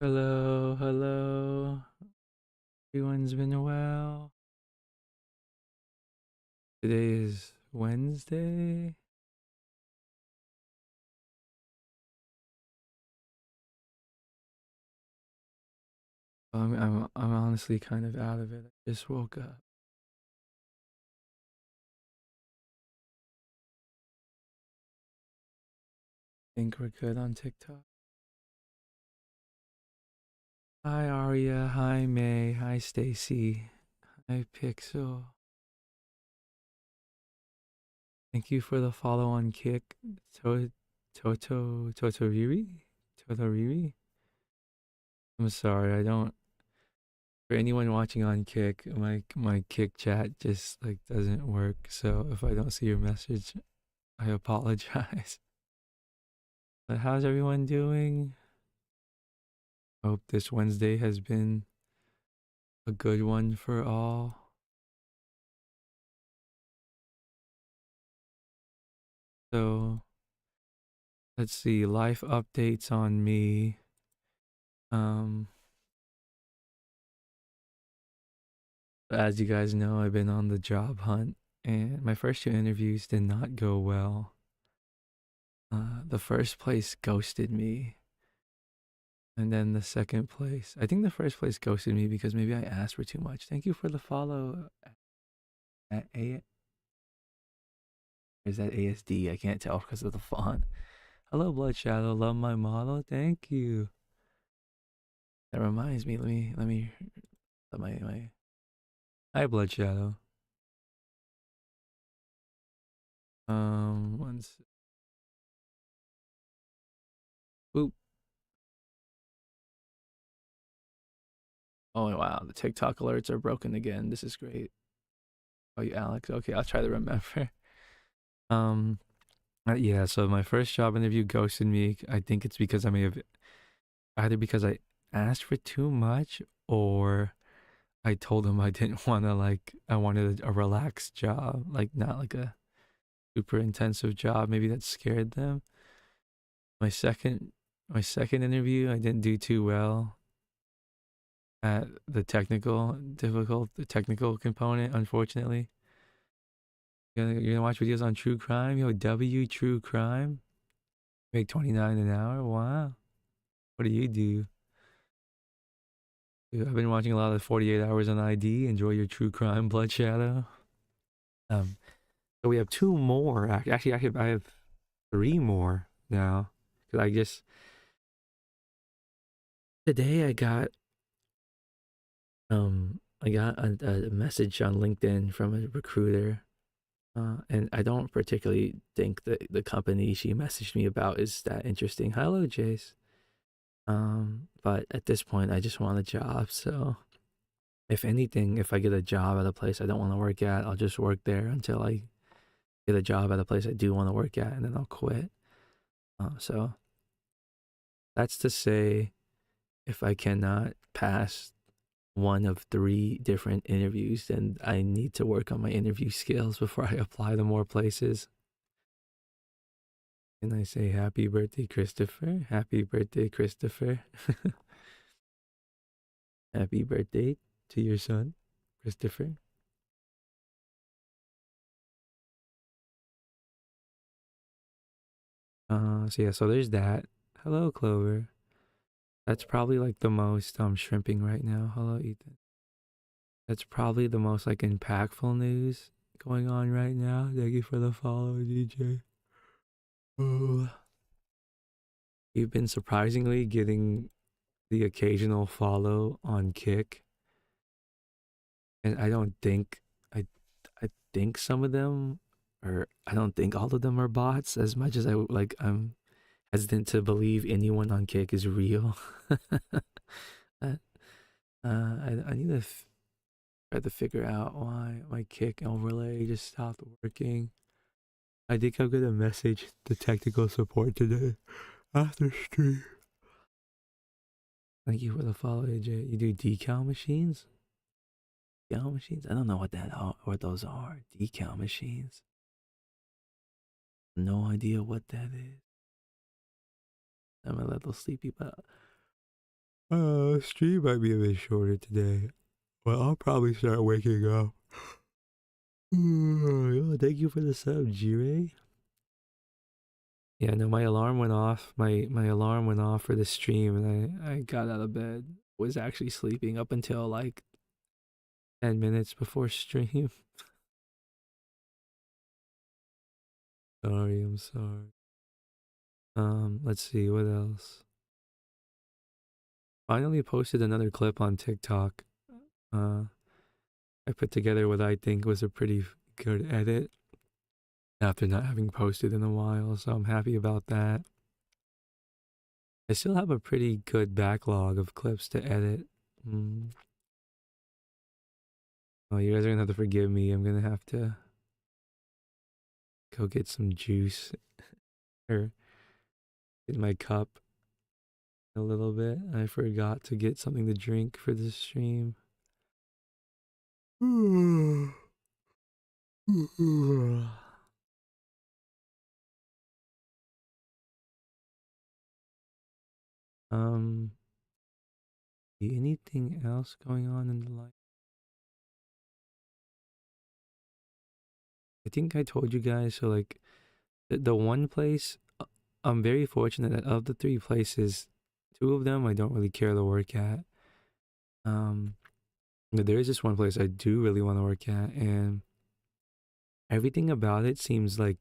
Hello, hello. Everyone's been well. Today is Wednesday. I'm honestly kind of out of it. I just woke up. Think we're good on TikTok. Hi Aria, hi May, hi Stacy, hi Pixel. Thank you for the follow on Kick. Totoriri? Totoriri? I'm sorry, I don't. For anyone watching on Kick, my Kick chat just like doesn't work. So if I don't see your message, I apologize. But how's everyone doing? Hope this Wednesday has been a good one for all. So let's see, life updates on me. Um, as you guys know, I've been on the job hunt, and my first two interviews did not go well. The first place ghosted me, and then the second place, I think the first place ghosted me because maybe I asked for too much. Thank you for the follow at A. Is that ASD? I can't tell because of the font. Hello, Blood Shadow. Love my model. Thank you. That reminds me. Let me. My. Hi, Blood Shadow. Once. Boop. Oh wow, the TikTok alerts are broken again. This is great. Oh, you Alex. Okay, I'll try to remember. Um. Yeah. So my first job interview ghosted me. I think it's because I may have either because I asked for too much or I told him I didn't want to like I wanted a relaxed job, like not like a super intensive job. Maybe that scared them. My second my second interview, I didn't do too well at the technical component, unfortunately. You're gonna watch videos on true crime? Yo, W true crime? Make 29 an hour? Wow. What do you do? Dude, I've been watching a lot of 48 hours on ID. Enjoy your true crime, Blood Shadow. Um, so we have two more. Actually, I have three more now. Cause I just today I got a message on LinkedIn from a recruiter, and I don't particularly think that the company she messaged me about is that interesting. Hello, Jace. But at this point, I just want a job. So if anything, if I get a job at a place I don't want to work at, I'll just work there until I get a job at a place I do want to work at, and then I'll quit. So that's to say, if I cannot pass one of three different interviews, then I need to work on my interview skills before I apply to more places. Can I say happy birthday, Christopher? Happy birthday, Christopher. Happy birthday to your son, Christopher. So yeah, so there's that. Hello, Clover. That's probably like the most shrimping right now. Hello, Ethan. That's probably the most like impactful news going on right now. Thank you for the follow, DJ. Ooh. You've been surprisingly getting the occasional follow on Kick, and I think some of them, or I don't think all of them are bots. As much as I'm hesitant to believe anyone on Kick is real. uh, I need to try to figure out why my Kick overlay just stopped working. I think I'm gonna message the technical support today after stream. Thank you for the follow, AJ. You do decal machines? Decal machines? I don't know what those are. Decal machines. No idea what that is. I'm a little sleepy, but Stream might be a bit shorter today. Well, I'll probably start waking up. Thank you for the sub, G-Ray. Yeah, no, my alarm went off. My alarm went off for the stream, and I got out of bed. Was actually sleeping up until like 10 minutes before stream. Sorry, I'm sorry. Let's see what else. Finally posted another clip on TikTok. Uh, I put together what I think was a pretty good edit after not having posted in a while, so I'm happy about that. I still have a pretty good backlog of clips to edit. Mm. Oh, you guys are gonna have to forgive me. I'm gonna have to go get some juice or in my cup a little bit. I forgot to get something to drink for this stream. um, anything else going on in the life? I think I told you guys. So like, the one place, I'm very fortunate that of the three places, two of them I don't really care to work at. But there is this one place I do really want to work at, and everything about it seems like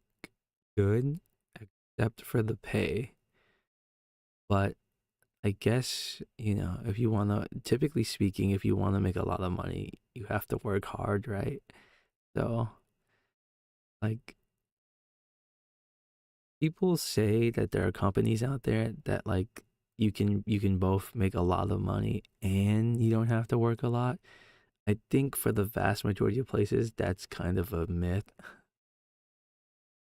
good, except for the pay. But I guess, if you want to, typically speaking, if you want to make a lot of money, you have to work hard, right? So, like, people say that there are companies out there that like you can both make a lot of money and you don't have to work a lot. I think for the vast majority of places, that's kind of a myth.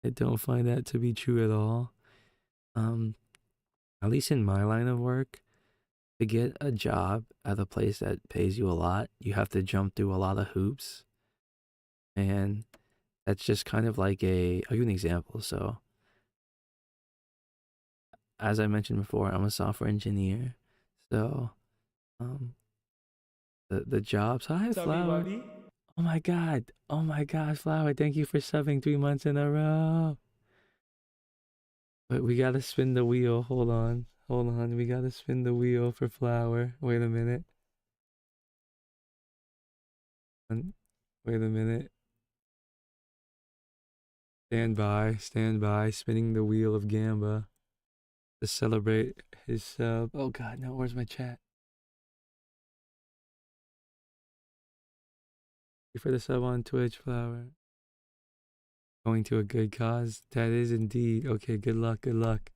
I don't find that to be true at all. Um, at least in my line of work, to get a job at a place that pays you a lot, you have to jump through a lot of hoops. And that's just kind of like I'll give you an example. So, as I mentioned before, I'm a software engineer. So, um, the jobs. Hi, What's up, Flower. everybody? Oh my god. Oh my god, Flower. Thank you for subbing 3 months in a row. But we gotta spin the wheel. Hold on. Hold on. We gotta spin the wheel for Flower. Wait a minute. Wait a minute. Stand by. Stand by. Spinning the wheel of Gamba to celebrate his sub. Oh god, no. Where's my chat? Thank you for the sub on Twitch, Flower. Going to a good cause. That is indeed. Okay, good luck. Good luck.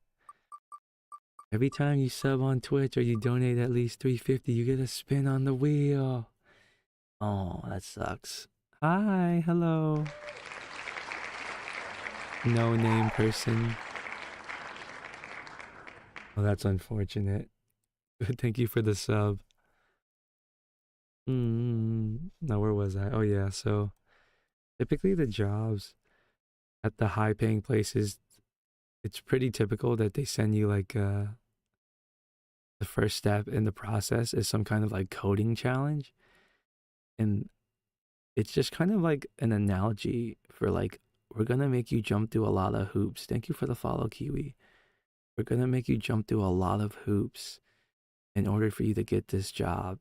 Every time you sub on Twitch or you donate at least 350, you get a spin on the wheel. Oh, that sucks. Hi, hello. No name person. Oh, that's unfortunate. Thank you for the sub. Now where was I? Oh yeah, so typically the jobs at the high paying places, it's pretty typical that they send you like the first step in the process is some kind of like coding challenge. And it's just kind of like an analogy for like, we're gonna make you jump through a lot of hoops. Thank you for the follow, Kiwi. We're gonna make you jump through a lot of hoops in order for you to get this job,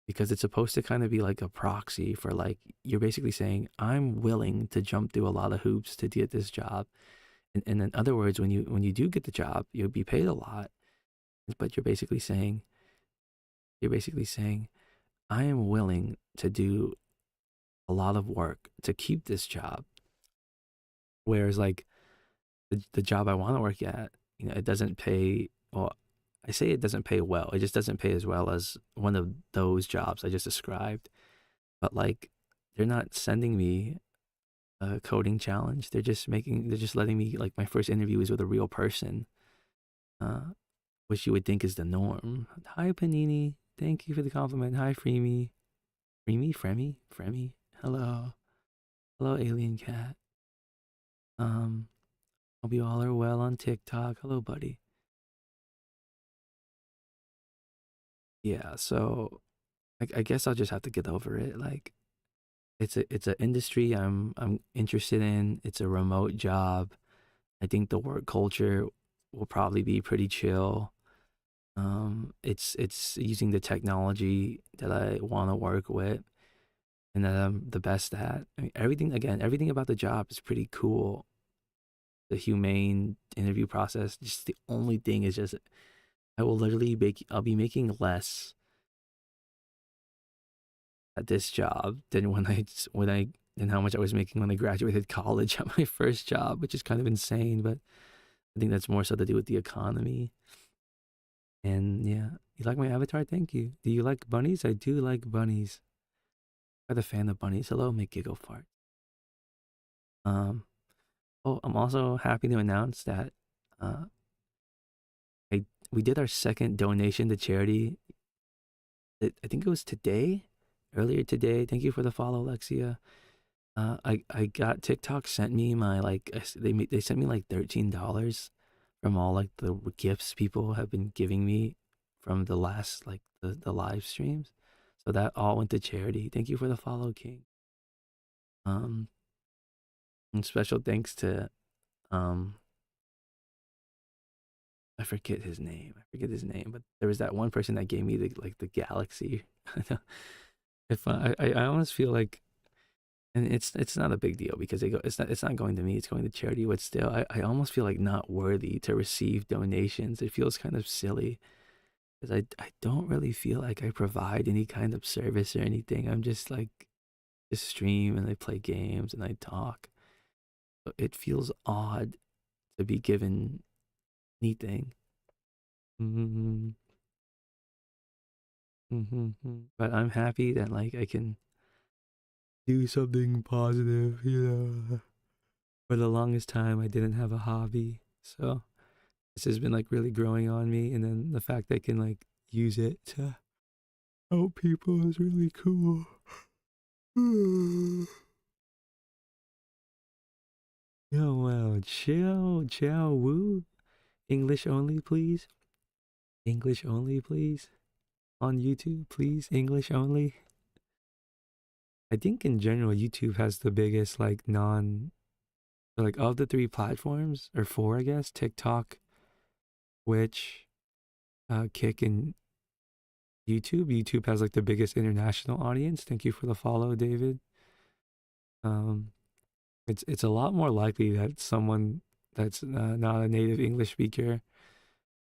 because it's supposed to kind of be like a proxy for like, you're basically saying, I'm willing to jump through a lot of hoops to get this job. And in other words, when you do get the job, you'll be paid a lot. But you're basically saying, I am willing to do a lot of work to keep this job. Whereas like the job I want to work at, it doesn't pay. Well, I say it doesn't pay well. It just doesn't pay as well as one of those jobs I just described. But like, they're not sending me a coding challenge. They're just letting me, like, my first interview is with a real person, uh, which you would think is the norm. Hi, Panini. Thank you for the compliment. Hi, Freemy. Fremy. Hello. Hello, Alien Cat. Um, Hope you all are well on TikTok. Hello, buddy. yeah, so I guess I'll just have to get over it. Like it's an industry I'm interested in. It's a remote job. I think the work culture will probably be pretty chill. It's using the technology that I want to work with and that I'm the best at. I mean, everything about the job is pretty cool. The humane interview process. Just the only thing is just I'll be making less at this job than than how much I was making when I graduated college at my first job, which is kind of insane, but I think that's more so to do with the economy. And yeah, you like my avatar? Thank you. Do you like bunnies? I do like bunnies. I'm a fan of bunnies. Hello, make giggle fart. Um, oh, I'm also happy to announce that uh, I we did our second donation to charity. I think it was today, earlier today. Thank you for the follow, Alexia. I got TikTok sent me my they sent me like $13 from all like the gifts people have been giving me from the last like the live streams. So that all went to charity. Thank you for the follow, King. Um, and special thanks to um I forget his name. I forget his name, but there was that one person that gave me the galaxy. if I almost feel like, and it's not a big deal because it's not going to me, it's going to charity, but still I almost feel like not worthy to receive donations. It feels kind of silly because I don't really feel like I provide any kind of service or anything. I'm just like just stream and I play games and I talk. So it feels odd to be given anything. Mm-hmm. Mm-hmm. But I'm happy that like I can do something positive, For the longest time I didn't have a hobby. So this has been like really growing on me, and then the fact that I can like use it to help people is really cool. Yo, wow, chill, woo. English only, please. English only, please. On YouTube, please. English only. I think in general, YouTube has the biggest like of the three platforms or four, I guess. TikTok, Twitch, Kick, and YouTube. YouTube has like the biggest international audience. Thank you for the follow, David. Um, it's a lot more likely that someone that's not a native English speaker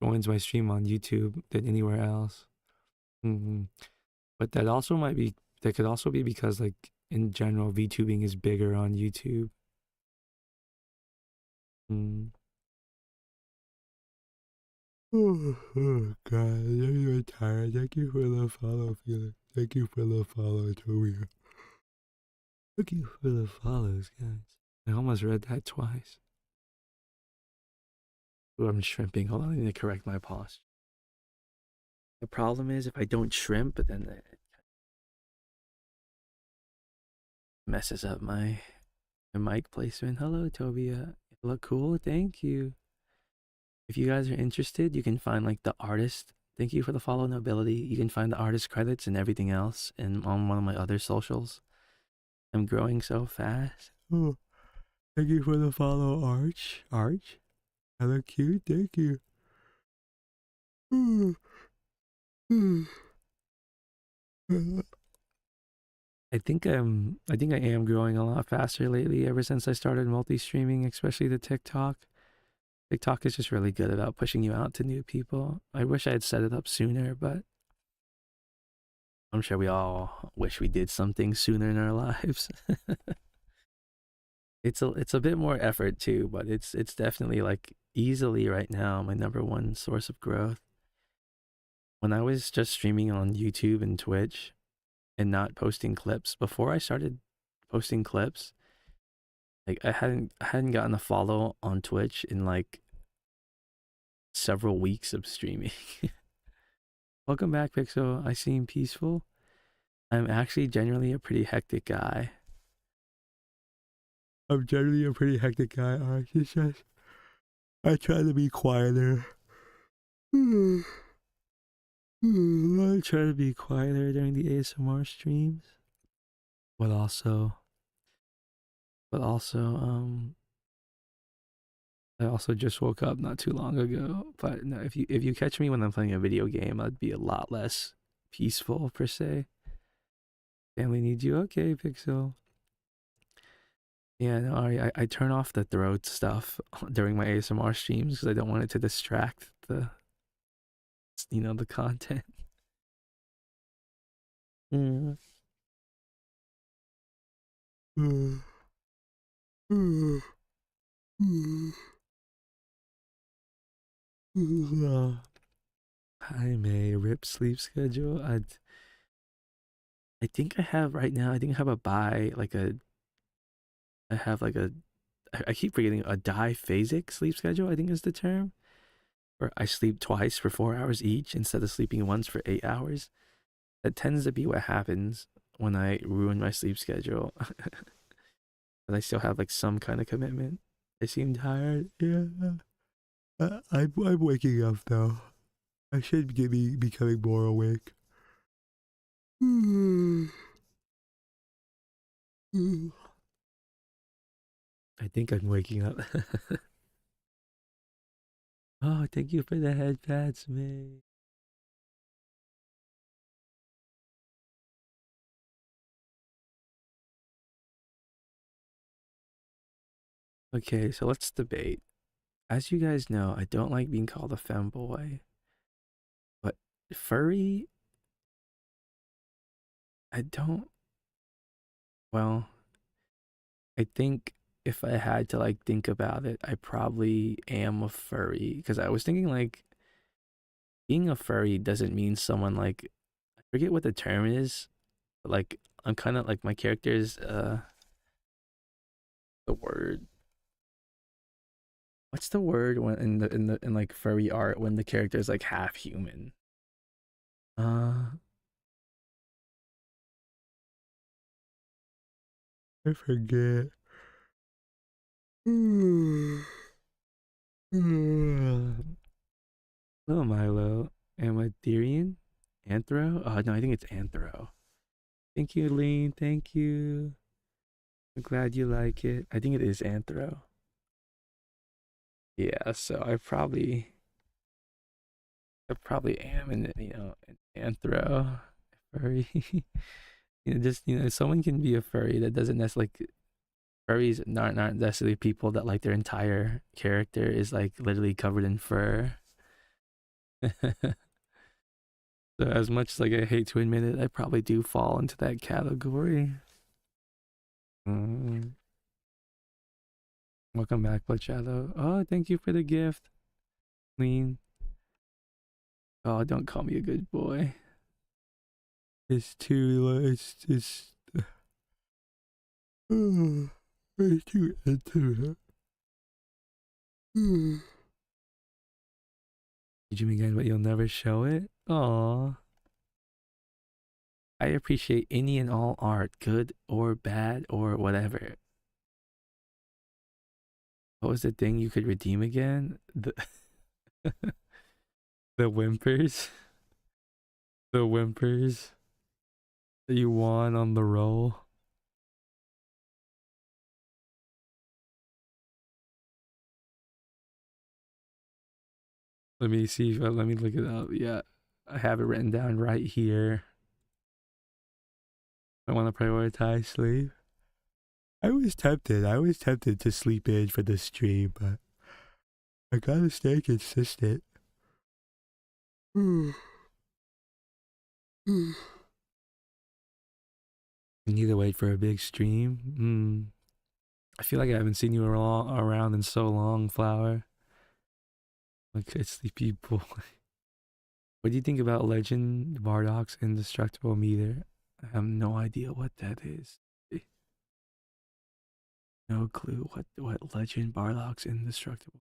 joins my stream on YouTube than anywhere else. Hmm. But that could also be because like in general VTubing is bigger on YouTube. Mm. Oh, God, I'm really tired. Thank you for the follow, Felix. Thank you for the follow, Toby. Thank you for the follows, guys. I almost read that twice. Ooh, I'm shrimping. Hold on, I need to correct my posture. The problem is if I don't shrimp, then it messes up my mic placement. Hello, Tobia. You look cool. Thank you. If you guys are interested, you can find like the artist. Thank you for the follow, Nobility. You can find the artist credits and everything else and on one of my other socials. I'm growing so fast. Oh, thank you for the follow, Arch. Arch? I look cute. Thank you. I think I am growing a lot faster lately ever since I started multi-streaming, especially the TikTok. TikTok is just really good about pushing you out to new people. I wish I had set it up sooner, but I'm sure we all wish we did something sooner in our lives. It's a bit more effort too, but it's definitely like easily right now my number one source of growth. When I was just streaming on YouTube and Twitch and not posting clips, before I started posting clips, like I hadn't gotten a follow on Twitch in like several weeks of streaming. Welcome back, Pixel. I seem peaceful. I'm actually generally a pretty hectic guy. I'm generally a pretty hectic guy. It's just I try to be quieter. I try to be quieter during the ASMR streams, but also, I also just woke up not too long ago. But no, if you catch me when I'm playing a video game, I'd be a lot less peaceful per se. Family needs you, okay, Pixel. Yeah, no, I turn off the throat stuff during my ASMR streams because I don't want it to distract the content. Mm. Mm. Mm. Mm. I may rip sleep schedule. I think I have right now. I think I have a bi like a. I have like a. I keep forgetting a diphasic sleep schedule. I think is the term. Where I sleep twice for 4 hours each instead of sleeping once for 8 hours. That tends to be what happens when I ruin my sleep schedule. But I still have like some kind of commitment. I seem tired. Yeah. I'm waking up though. I should be becoming more awake. I think I'm waking up. Oh, thank you for the head pats, man. Okay, so let's debate. As you guys know, I don't like being called a femboy, but furry, I don't. Well, I think if I had to like think about it, I probably am a furry because I was thinking like being a furry doesn't mean someone like I forget what the term is, but like I'm kind of like my character's the word. What's the word when in like furry art when the character is like half human? Uh, I forget. Hello, Milo. Amatherian? Anthro? Oh, no, I think it's Anthro. Thank you, Lean. Thank you. I'm glad you like it. I think it is Anthro. Yeah, so I probably am an Anthro furry. Someone can be a furry that doesn't necessarily like furries not necessarily people that like their entire character is like literally covered in fur. So as much as like I hate to admit it, I probably do fall into that category. Mm. Welcome back, Blood Shadow. Oh, thank you for the gift, Lean. Oh, don't call me a good boy. It's too. It's. It's too intimate. Did you again, but you'll never show it? Aw. I appreciate any and all art, good or bad or whatever. What was the thing you could redeem again? The whimpers. The whimpers that you won on the roll. Let me see. Let me look it up. Yeah, I have it written down right here. I want to prioritize sleep. I was tempted. I was tempted to sleep in for the stream, but I gotta stay consistent. I need to wait for a big stream. I feel like I haven't seen you around in so long, Flower. Like a sleepy boy. What do you think about Legend Bardock's indestructible meter? I have no idea what that is. No clue what Legend Bardock's indestructible.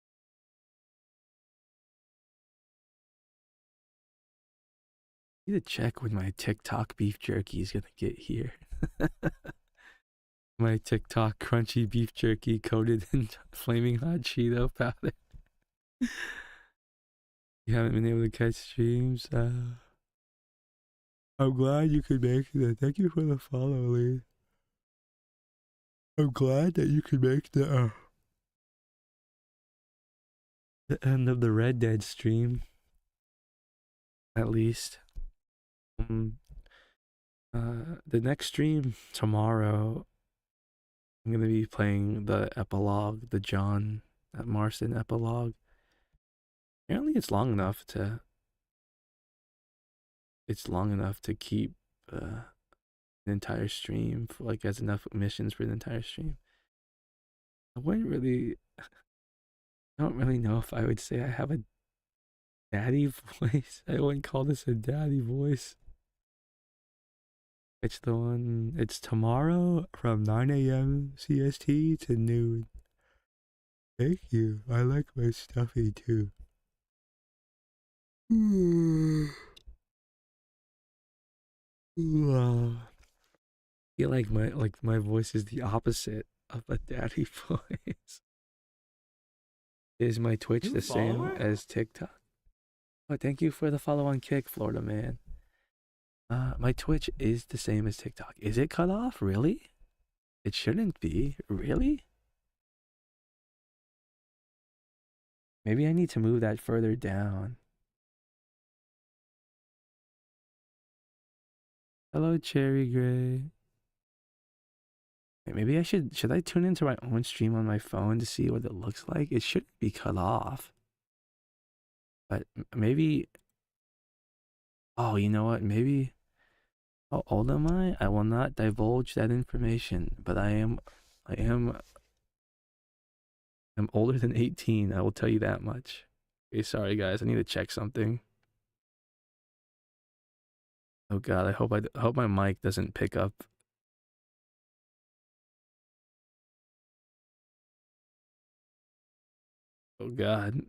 I need to check when my TikTok beef jerky is gonna get here. My TikTok crunchy beef jerky coated in flaming hot Cheeto powder. You haven't been able to catch streams. I'm glad you could make that. Thank you for the follow, Lee. I'm glad that you could make the end of the Red Dead stream, at least. The next stream tomorrow, I'm gonna be playing the epilogue, the John Marston epilogue. Apparently, it's long enough to. It's long enough to keep an entire stream, for, like, as enough missions for an entire stream. I wouldn't really. I don't really know if I would say I have a daddy voice. I wouldn't call this a daddy voice. It's the one. It's tomorrow from 9 a.m. CST to noon. Thank you. I like my stuffy too. I feel like my voice is the opposite of a daddy voice. Is my Twitch the same as TikTok? Oh, thank you for the follow on Kick, Florida man. My Twitch is the same as TikTok. Is it cut off? Really? It shouldn't be. Really? Maybe I need to move that further down. Hello, Cherry Gray. Maybe I should I tune into my own stream on my phone to see what it looks like? It shouldn't be cut off. But maybe, oh, you know what? Maybe, how old am I? I will not divulge that information, but I'm older than 18. I will tell you that much. Okay, sorry guys, I need to check something. Oh God, I hope my mic doesn't pick up. Oh God.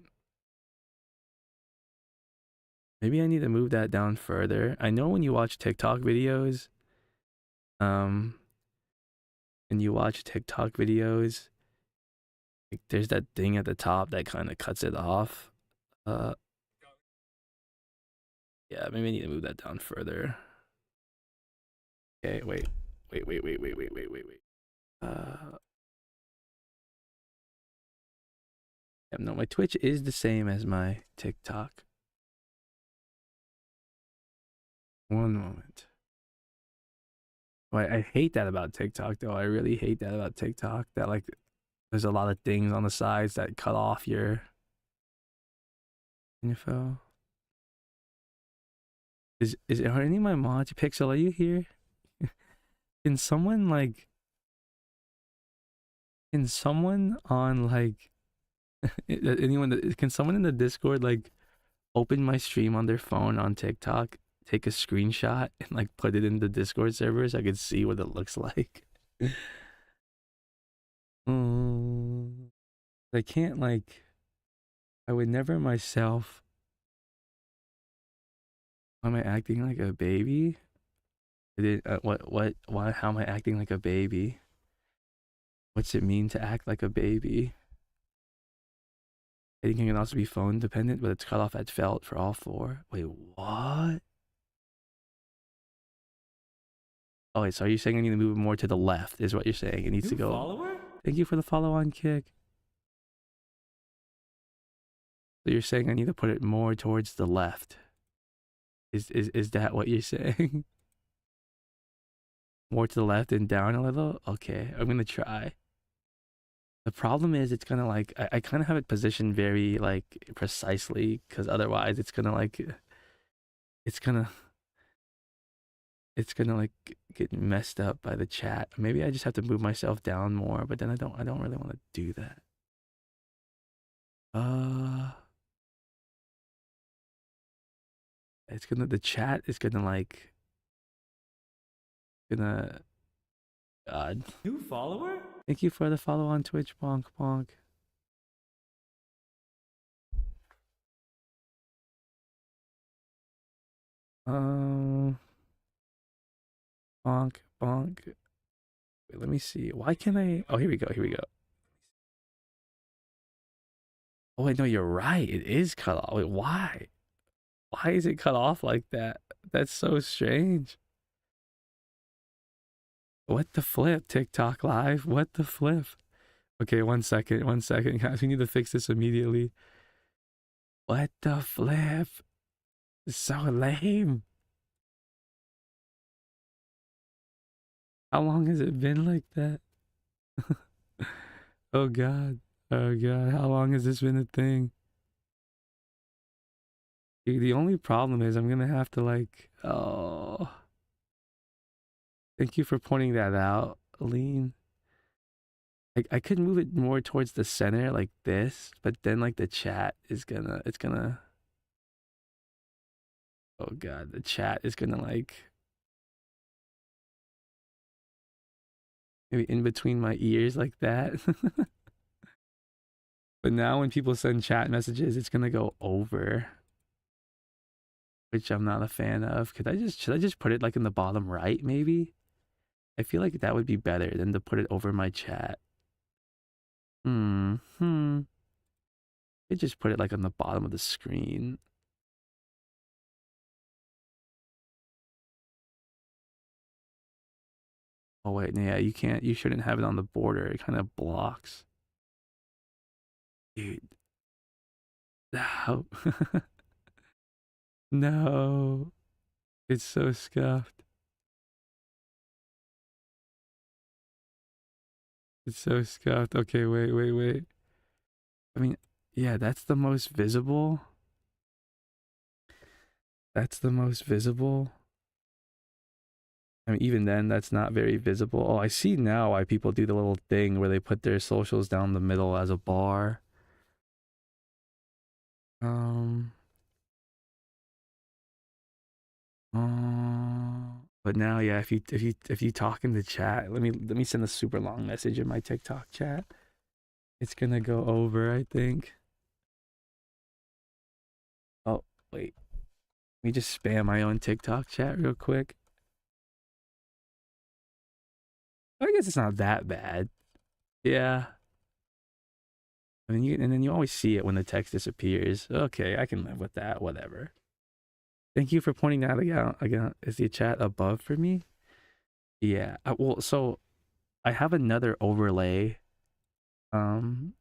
Maybe I need to move that down further. I know when you watch TikTok videos, when you watch TikTok videos, like, there's that thing at the top that kind of cuts it off. Yeah, maybe I need to move that down further. Okay, wait. Yeah, no, my Twitch is the same as my TikTok. One moment. I hate that about TikTok, though. I really hate that about TikTok. That, like, there's a lot of things on the sides that cut off your info. Are any of my mods? Pixel, are you here? Can someone on, like, can someone in the Discord, like, open my stream on their phone on TikTok, take a screenshot, and, like, put it in the Discord server so I could see what it looks like? I can't, like, I would never myself. Why am I acting like a baby? Why, how am I acting like a baby? What's it mean to act like a baby? I think it can also be phone dependent, but it's cut off at felt for all four. Wait, what? Oh, wait, so are you saying I need to move it more to the left, is what you're saying? It needs to go. Follower? Thank you for the follow on Kick. So you're saying I need to put it more towards the left. Is that what you're saying? More to the left and down a little? Okay, I'm gonna try. The problem is it's gonna, like, I kind of have it positioned very, like, precisely, because otherwise it's gonna, like, it's gonna like get messed up by the chat. Maybe I just have to move myself down more, but then I don't really want to do that. The chat is gonna, like, God. New follower? Thank you for the follow on Twitch, bonk bonk. Bonk bonk. Wait, let me see. Why can't I? Oh, here we go. Oh wait, no, you're right. It is cut off. Wait, why? Why is it cut off like that? That's so strange. What the flip? TikTok live? What the flip? Okay, 1 second, 1 second, guys. We need to fix this immediately. What the flip? It's so lame. How long has it been like that? Oh god. Oh god. How long has this been a thing? The only problem is I'm gonna have to like, oh, thank you for pointing that out, Aline. I could move it more towards the center like this, but then like the chat is gonna, it's gonna, oh god, the chat is gonna like, maybe in between my ears like that. But now when people send chat messages, it's gonna go over, which I'm not a fan of. Should I just put it like in the bottom right maybe? I feel like that would be better than to put it over my chat. Hmm. It just put it like on the bottom of the screen. Oh wait, yeah, you can't. You shouldn't have it on the border. It kind of blocks. Dude, no, no, it's so scuffed. It's so scuffed. Okay, wait. I mean, yeah, that's the most visible. That's the most visible. I mean, even then, that's not very visible. Oh, I see now why people do the little thing where they put their socials down the middle as a bar. Um, but now, yeah, if you talk in the chat, let me send a super long message in my TikTok chat. It's gonna go over, I think. Oh, wait. Let me just spam my own TikTok chat real quick. I guess it's not that bad. Yeah. I mean, and then you always see it when the text disappears. Okay, I can live with that. Whatever. Thank you for pointing that out. Again, is the chat above for me? Yeah. Well, so I have another overlay. Um,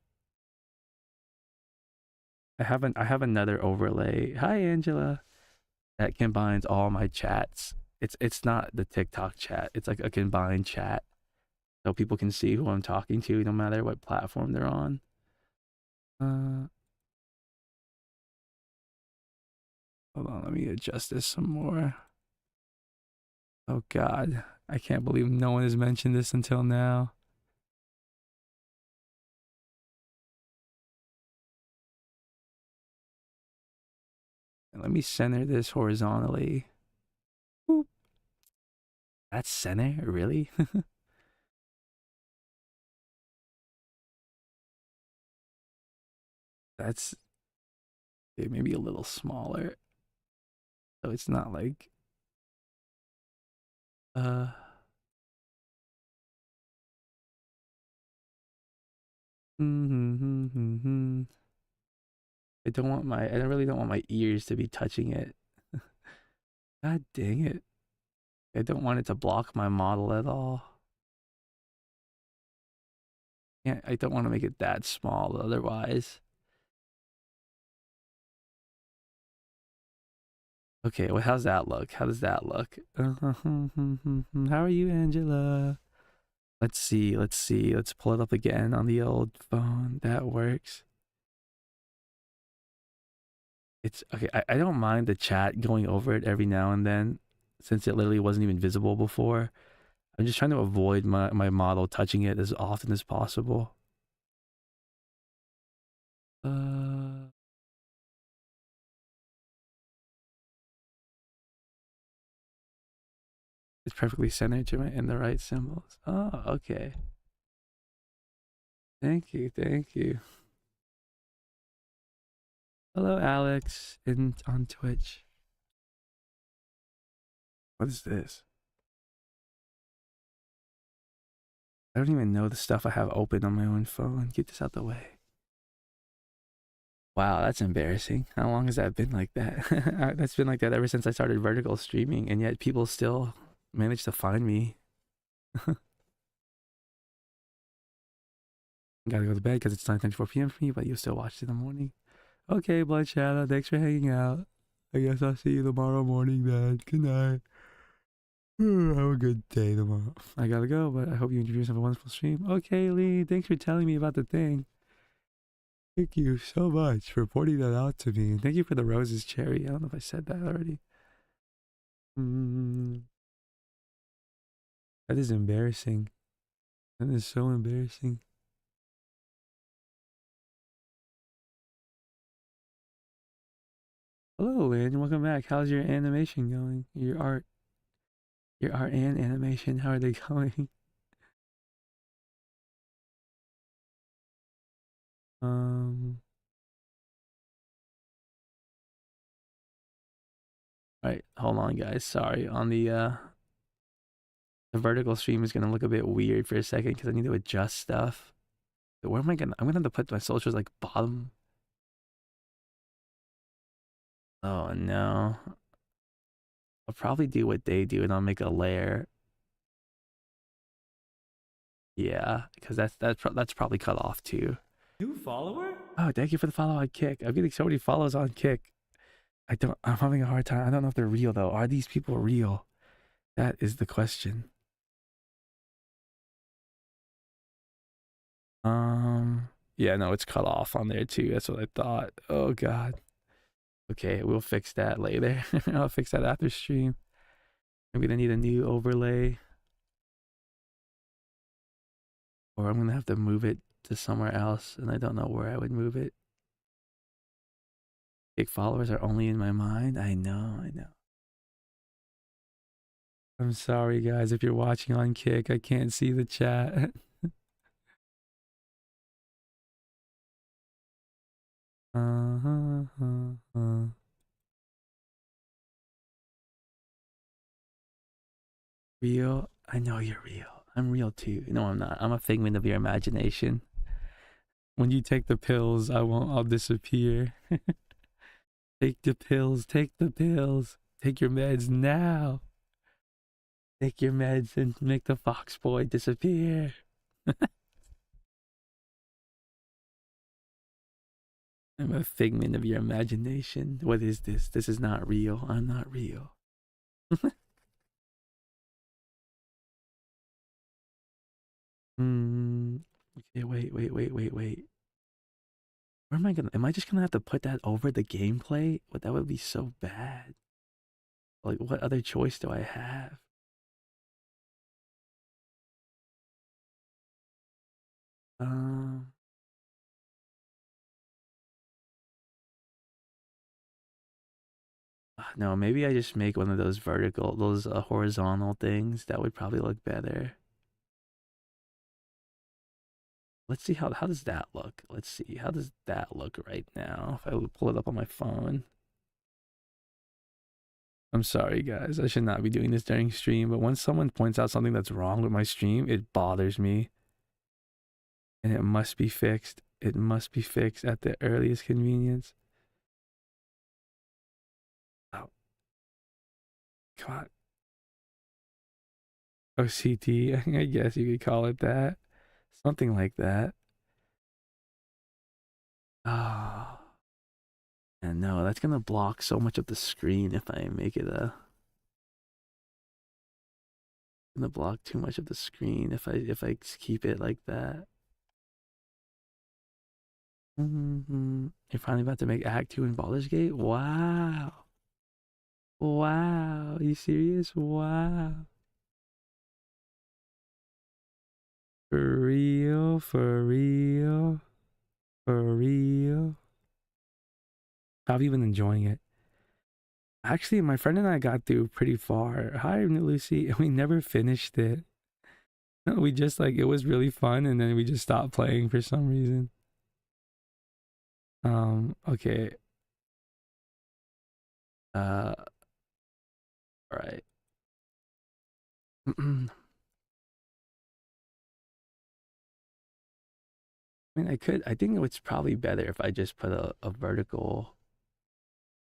I have another overlay. Hi, Angela. That combines all my chats. It's not the TikTok chat. It's like a combined chat, so people can see who I'm talking to, no matter what platform they're on. Uh, Hold on. Let me adjust this some more. Oh God, I can't believe no one has mentioned this until now. And let me center this horizontally. Boop. That's center, really? That's maybe a little smaller. So it's not like uh I really don't want my ears to be touching it. God dang it. I don't want it to block my model at all. Yeah, I don't want to make it that small otherwise. Okay, well, how's that look? How does that look? How are you, Angela? Let's see. Let's pull it up again on the old phone. That works. It's okay. I don't mind the chat going over it every now and then, since it literally wasn't even visible before. I'm just trying to avoid my model touching it as often as possible. Uh, it's perfectly centered to in the right symbols. Oh, okay. Thank you, thank you. Hello, Alex, on Twitch. What is this? I don't even know the stuff I have open on my own phone. Get this out the way. Wow, that's embarrassing. How long has that been like that? That's been like that ever since I started vertical streaming, and yet people still manage to find me. Gotta go to bed because it's 9:24 p.m. for me, but you'll still watch it in the morning. Okay, Blood Shadow, thanks for hanging out. I guess I'll see you tomorrow morning then. Good night. Have a good day tomorrow. I gotta go, but I hope you enjoy yourself a wonderful stream. Okay, Lee, thanks for telling me about the thing. Thank you so much for pointing that out to me. And thank you for the roses, Cherry. I don't know if I said that already. That is embarrassing. That is so embarrassing. Hello, Lynn. Welcome back. How's your animation going? Your art and animation. How are they going? All right, hold on, guys. Sorry. On the vertical stream is gonna look a bit weird for a second because I need to adjust stuff. But where am I gonna? I'm gonna have to put my socials like bottom. Oh no. I'll probably do what they do and I'll make a layer. Yeah, because that's probably cut off too. New follower? Oh, thank you for the follow on Kick. I'm getting so many follows on Kick. I'm having a hard time. I don't know if they're real though. Are these people real? That is the question. Yeah, no, it's cut off on there too. That's what I thought. Oh god. Okay, we'll fix that later. I'll fix that after stream. I'm gonna need a new overlay. Or I'm gonna have to move it to somewhere else, and I don't know where I would move it. Big followers are only in my mind. I know. I'm sorry, guys, if you're watching on Kick. I can't see the chat. Real? I know you're real. I'm real too. No, I'm not. I'm a figment of your imagination. When you take the pills, I'll disappear. Take the pills, take the pills. Take your meds now. Take your meds and make the fox boy disappear. I'm a figment of your imagination. What is this? This is not real. I'm not real. Okay, wait. Where am I gonna? Am I just gonna have to put that over the gameplay? But that would be so bad. Like, what other choice do I have? Um, no, maybe I just make one of those horizontal things. That would probably look better. Let's see how does that look. Let's see how does that look right now. If I would pull it up on my phone. I'm sorry, guys. I should not be doing this during stream, but when someone points out something that's wrong with my stream, it bothers me. And it must be fixed. It must be fixed at the earliest convenience. Oh, come on. OCD, I guess you could call it that. Something like that. Ah. Oh. And no, that's gonna block so much of the screen if I make it a gonna block too much of the screen if I keep it like that. You're finally about to make Act 2 in Baldur's Gate? Wow. Wow. Are you serious? Wow. For real? For real? For real? How have you been enjoying it? Actually, my friend and I got through pretty far. Hi, Lucy. We never finished it. We just like it was really fun, and then we just stopped playing for some reason. Okay. All right. I mean, I think it's probably better if I just put a vertical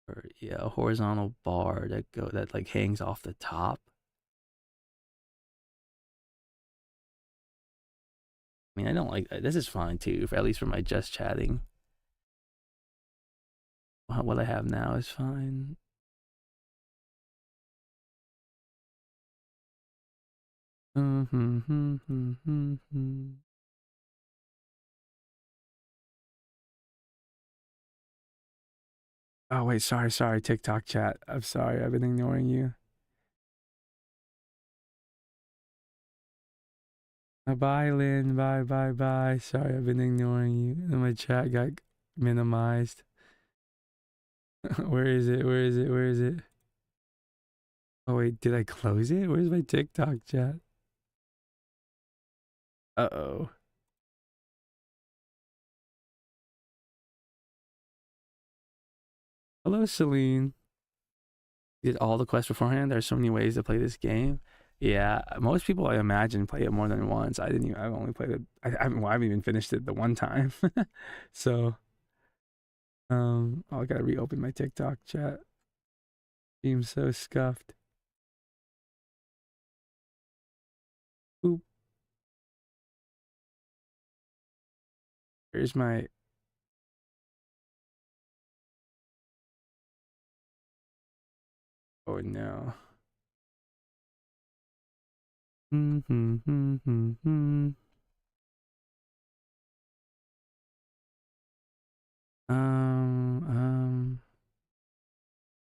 or yeah, a horizontal bar that like hangs off the top. I mean, I don't like this is fine too, for at least for my just chatting. What I have now is fine. Oh wait, sorry, TikTok chat. I'm sorry, I've been ignoring you. Bye, Lynn. Bye. Sorry, I've been ignoring you. And my chat got minimized. Where is it? Where is it? Oh wait, did I close it? Where's my TikTok chat? Uh-oh. Hello, Celine. Did all the quests beforehand? There's so many ways to play this game. Yeah, most people I imagine play it more than once. I didn't even. I've only played it. I haven't even finished it the one time. So, oh, I gotta reopen my TikTok chat. Seems so scuffed. Oop. Here's my. Oh no. Um.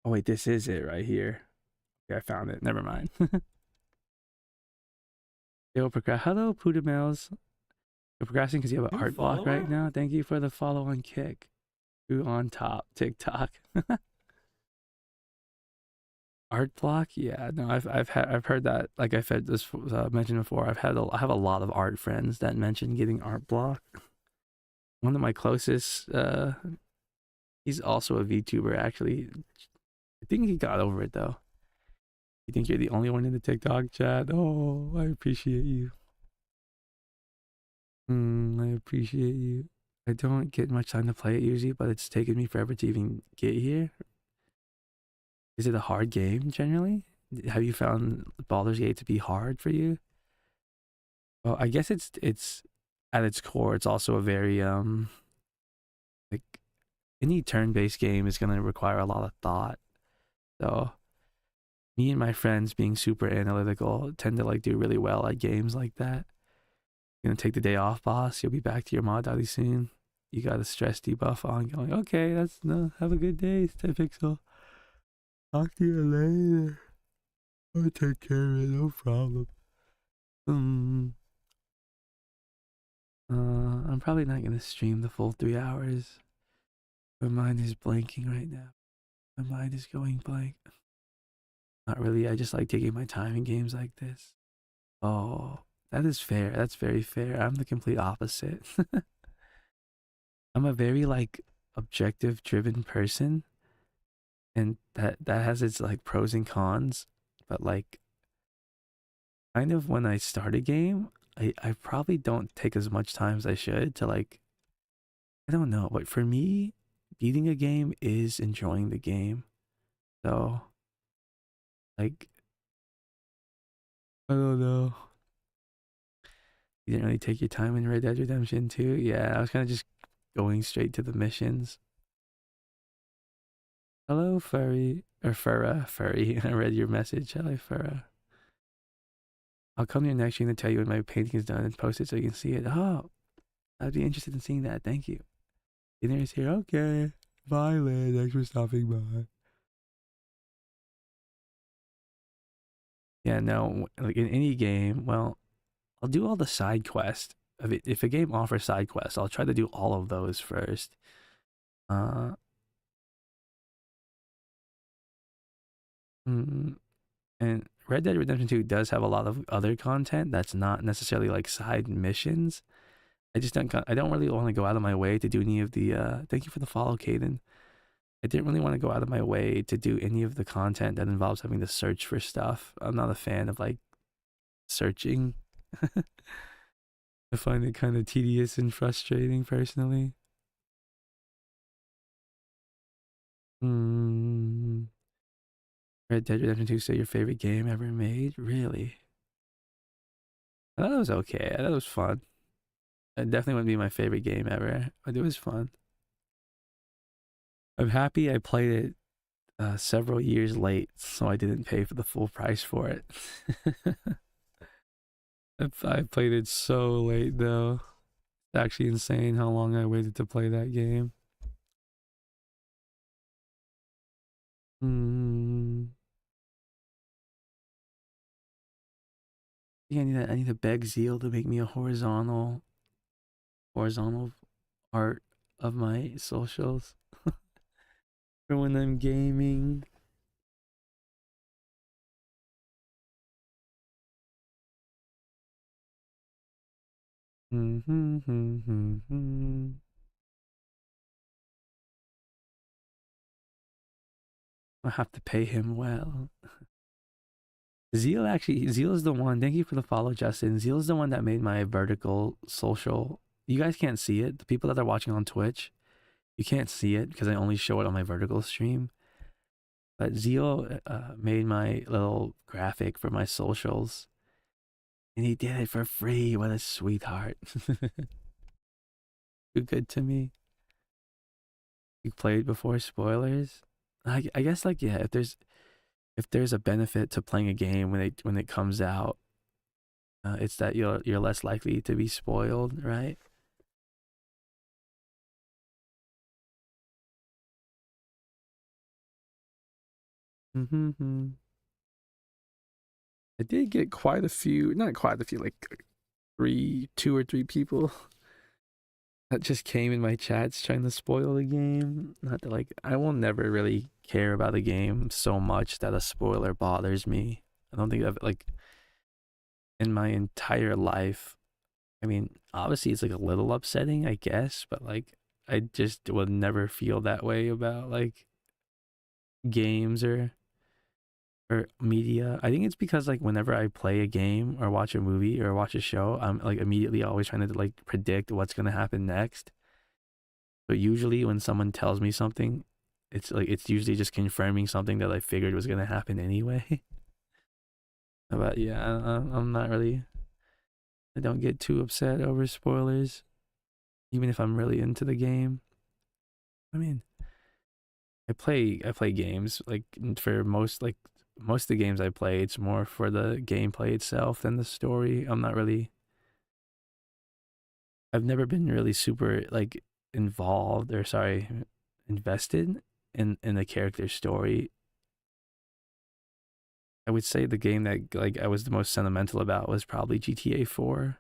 Oh wait, this is it right here. Okay, I found it. Never mind. Hello, Pudamels. You're progressing because you have an art block right now. Thank you for the follow on Kick. Who on top? TikTok. Art block? Yeah, no, I've heard that. Like I've had this mentioned before. I have a lot of art friends that mention getting art block. One of my closest, he's also a VTuber actually. I think he got over it though. You think you're the only one in the TikTok chat? Oh, I appreciate you. I appreciate you. I don't get much time to play it usually, but it's taken me forever to even get here. Is it a hard game generally? Have you found Baldur's Gate to be hard for you? Well, I guess it's at its core, it's also a very like any turn-based game is gonna require a lot of thought. So me and my friends being super analytical tend to like do really well at games like that. You're gonna take the day off, boss. You'll be back to your mod daddy soon. You got a stress debuff ongoing. Okay, that's no. Have a good day, Pixel. Talk to you later. I'll take care of it, no problem. I'm probably not gonna stream the full 3 hours. My mind is blanking right now. My mind is going blank. Not really. I just like taking my time in games like this. Oh, that is fair. That's very fair. I'm the complete opposite. I'm a very like objective driven person, and that has its like pros and cons. But like kind of when I start a game, I probably don't take as much time as I should to like I don't know, but for me, beating a game is enjoying the game. So like I don't know. You didn't really take your time in Red Dead Redemption 2. Yeah, I was kind of just going straight to the missions. Hello, furry or furra, furry. I read your message. Hello, furra. I'll come here next year to tell you when my painting is done and post it so you can see it. Oh, I'd be interested in seeing that. Thank you. Dinner is here. Okay. Bye, Lynn. Thanks for stopping by. Yeah, no, like in any game, well, I'll do all the side quests. If a game offers side quests, I'll try to do all of those first. Uh, mm, and Red Dead Redemption 2 does have a lot of other content that's not necessarily like side missions. I don't really want to go out of my way to do any of the thank you for the follow, Caden. I didn't really want to go out of my way to do any of the content that involves having to search for stuff. I'm not a fan of like searching. I find it kind of tedious and frustrating personally. Mm. Red Dead Redemption 2 say your favorite game ever made? Really? I thought it was okay. I thought it was fun. It definitely wouldn't be my favorite game ever, but it was fun. I'm happy I played it several years late, so I didn't pay for the full price for it. I played it so late though. It's actually insane how long I waited to play that game. Hmm. I need to beg Zeal to make me a horizontal art of my socials for when I'm gaming. I have to pay him well. Zeal is the one. Thank you for the follow, Justin. Zeal is the one that made my vertical social. You guys can't see it. The people that are watching on Twitch, you can't see it because I only show it on my vertical stream. But Zeal made my little graphic for my socials, and he did it for free. What a sweetheart! Too good to me. You played before spoilers. I guess like yeah, if there's a benefit to playing a game when it comes out, it's that you're less likely to be spoiled, right? Mm-hmm. I did get quite a few, not quite a few, like two or three people that just came in my chats trying to spoil the game. Not that like I will never really care about a game so much that a spoiler bothers me. I don't think I've like in my entire life. I mean, obviously it's like a little upsetting, I guess, but like I just would never feel that way about like games or media. I think it's because like whenever I play a game or watch a movie or watch a show, I'm like immediately always trying to like predict what's gonna happen next. But usually when someone tells me something, it's usually just confirming something that I figured was gonna happen anyway. But yeah, I'm not really. I don't get too upset over spoilers, even if I'm really into the game. I mean, I play games like for most of the games I play, it's more for the gameplay itself than the story. I'm not really I've never been really super like involved or sorry, invested in the character's story. I would say the game that like I was the most sentimental about was probably GTA 4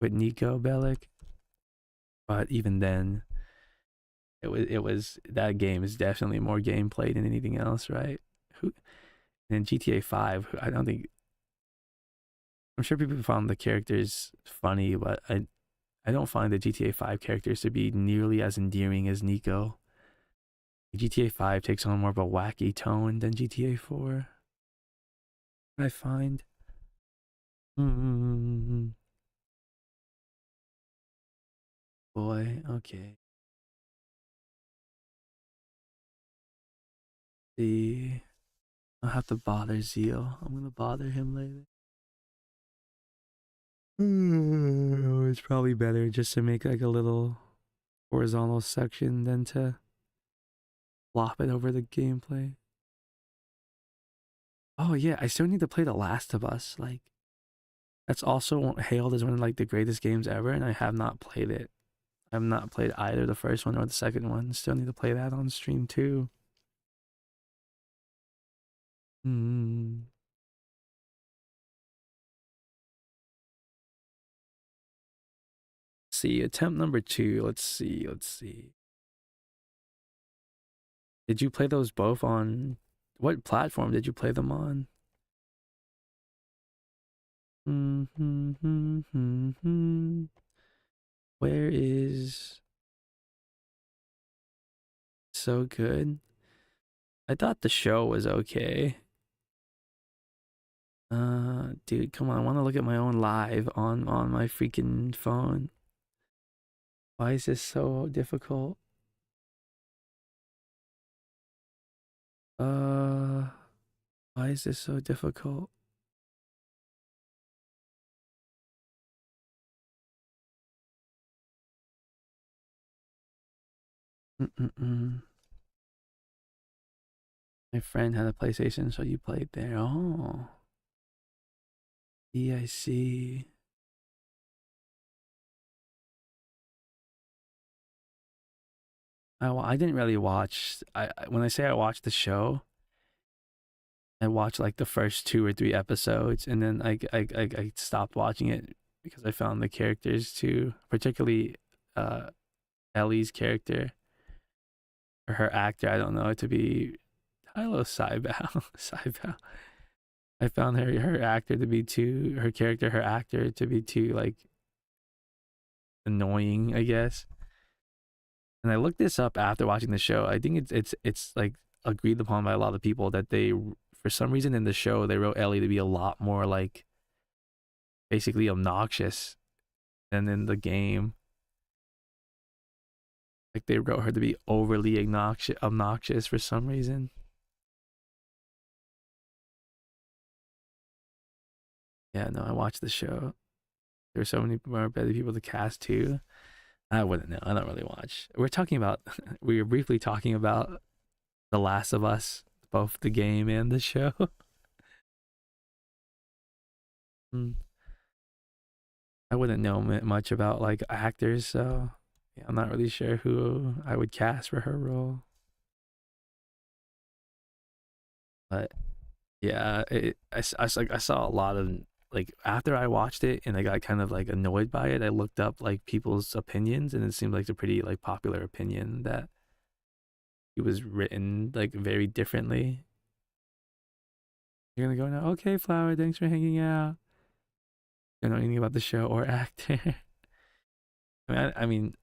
with Nico Bellic. But even then, it was that game is definitely more gameplay than anything else, right? Who and GTA 5, I don't think I'm sure people found the characters funny, but I don't find the GTA 5 characters to be nearly as endearing as Nico. GTA 5 takes on more of a wacky tone than GTA 4, I find. Mm-hmm. Boy, okay. See, I'll have to bother Zeal. I'm gonna bother him later. It's probably better just to make like a little horizontal section than to flop it over the gameplay. Oh yeah, I still need to play The Last of Us. Like that's also hailed as one of like the greatest games ever, and I have not played it. I've not played either the first one or the second one. Still need to play that on stream too. Hmm. See, attempt number two. Let's see. Let's see. Did you play those both on what platform did you play them on? Where is so good? I thought the show was okay. Dude, come on. I want to look at my own live on my freaking phone. Why is this so difficult? Uh, why is this so difficult? Mm-mm-mm. My friend had a PlayStation, so you played there. Oh, yeah, I see. I didn't really watch. When I say I watched the show, I watched like the first 2 or 3 episodes, and then I stopped watching it because I found the characters too, particularly uh Ellie's character or her actor. I don't know to be Tylo Saibao. Saibao. I found her actor to be too her character her actor to be too like annoying, I guess. And I looked this up after watching the show. I think it's like agreed upon by a lot of people that they for some reason in the show they wrote Ellie to be a lot more like basically obnoxious than in the game. Like they wrote her to be overly obnoxious for some reason. Yeah, no, I watched the show. There's so many more better people to cast too. I wouldn't know. I don't really watch. We're talking about. We were briefly talking about The Last of Us, both the game and the show. Mm. I wouldn't know much about like actors, so yeah, I'm not really sure who I would cast for her role. But yeah, like I saw a lot of like after I watched it and I got kind of like annoyed by it. I looked up like people's opinions, and it seemed like a pretty like popular opinion that it was written like very differently. You're gonna go now, okay, Flower, thanks for hanging out. Don't know anything about the show or actor. I mean,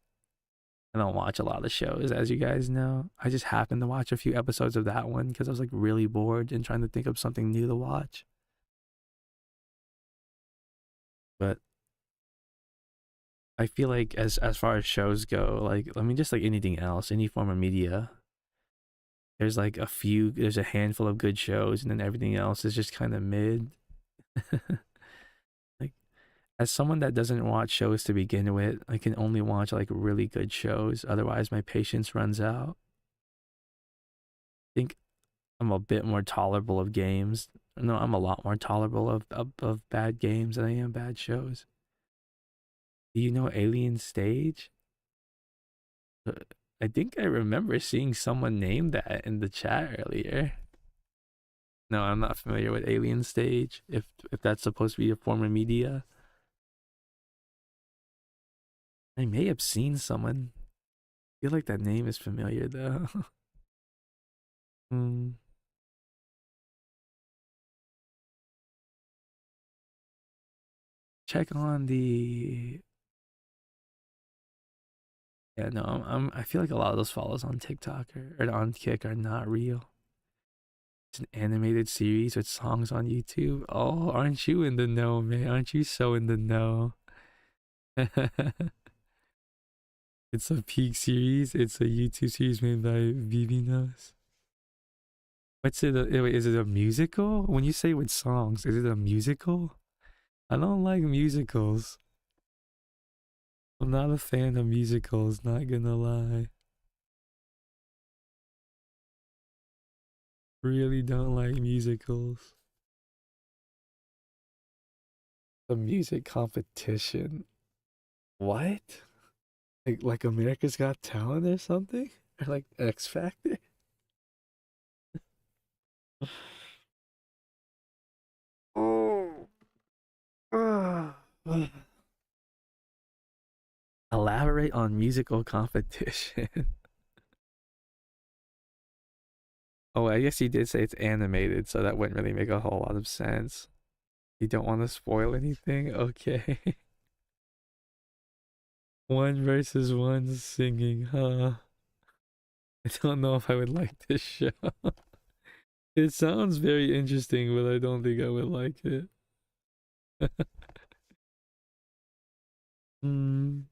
I don't watch a lot of shows, as you guys know. I just happened to watch a few episodes of that one because I was like really bored and trying to think of something new to watch. But I feel like as far as shows go, like I mean, just like anything else, any form of media, there's a handful of good shows, and then everything else is just kind of mid. Like as someone that doesn't watch shows to begin with, I can only watch like really good shows. Otherwise, my patience runs out. I think I'm a bit more tolerable of games. No, I'm a lot more tolerable of bad games than I am bad shows. Do you know Alien Stage? Uh, I think I remember seeing someone name that in the chat earlier. No, I'm not familiar with Alien Stage. If that's supposed to be a form of media, I may have seen someone. I feel like that name is familiar though. Hmm. Check on the. Yeah, no, I feel like a lot of those follows on TikTok or on Kick are not real. It's an animated series with songs on YouTube. Oh, aren't you in the know, man? Aren't you so in the know? It's a Peak series. It's a YouTube series made by BB Knows. What's it? Wait, is it a musical? When you say with songs, is it a musical? I don't like musicals. I'm not a fan of musicals, not gonna lie. Really don't like musicals. A music competition. What? Like America's Got Talent or something? Or like X Factor? Oh. Elaborate on musical competition. Oh, I guess you did say it's animated, so that wouldn't really make a whole lot of sense. You don't want to spoil anything? Okay. One versus one singing, huh? I don't know if I would like this show. It sounds very interesting, but I don't think I would like it. Mm.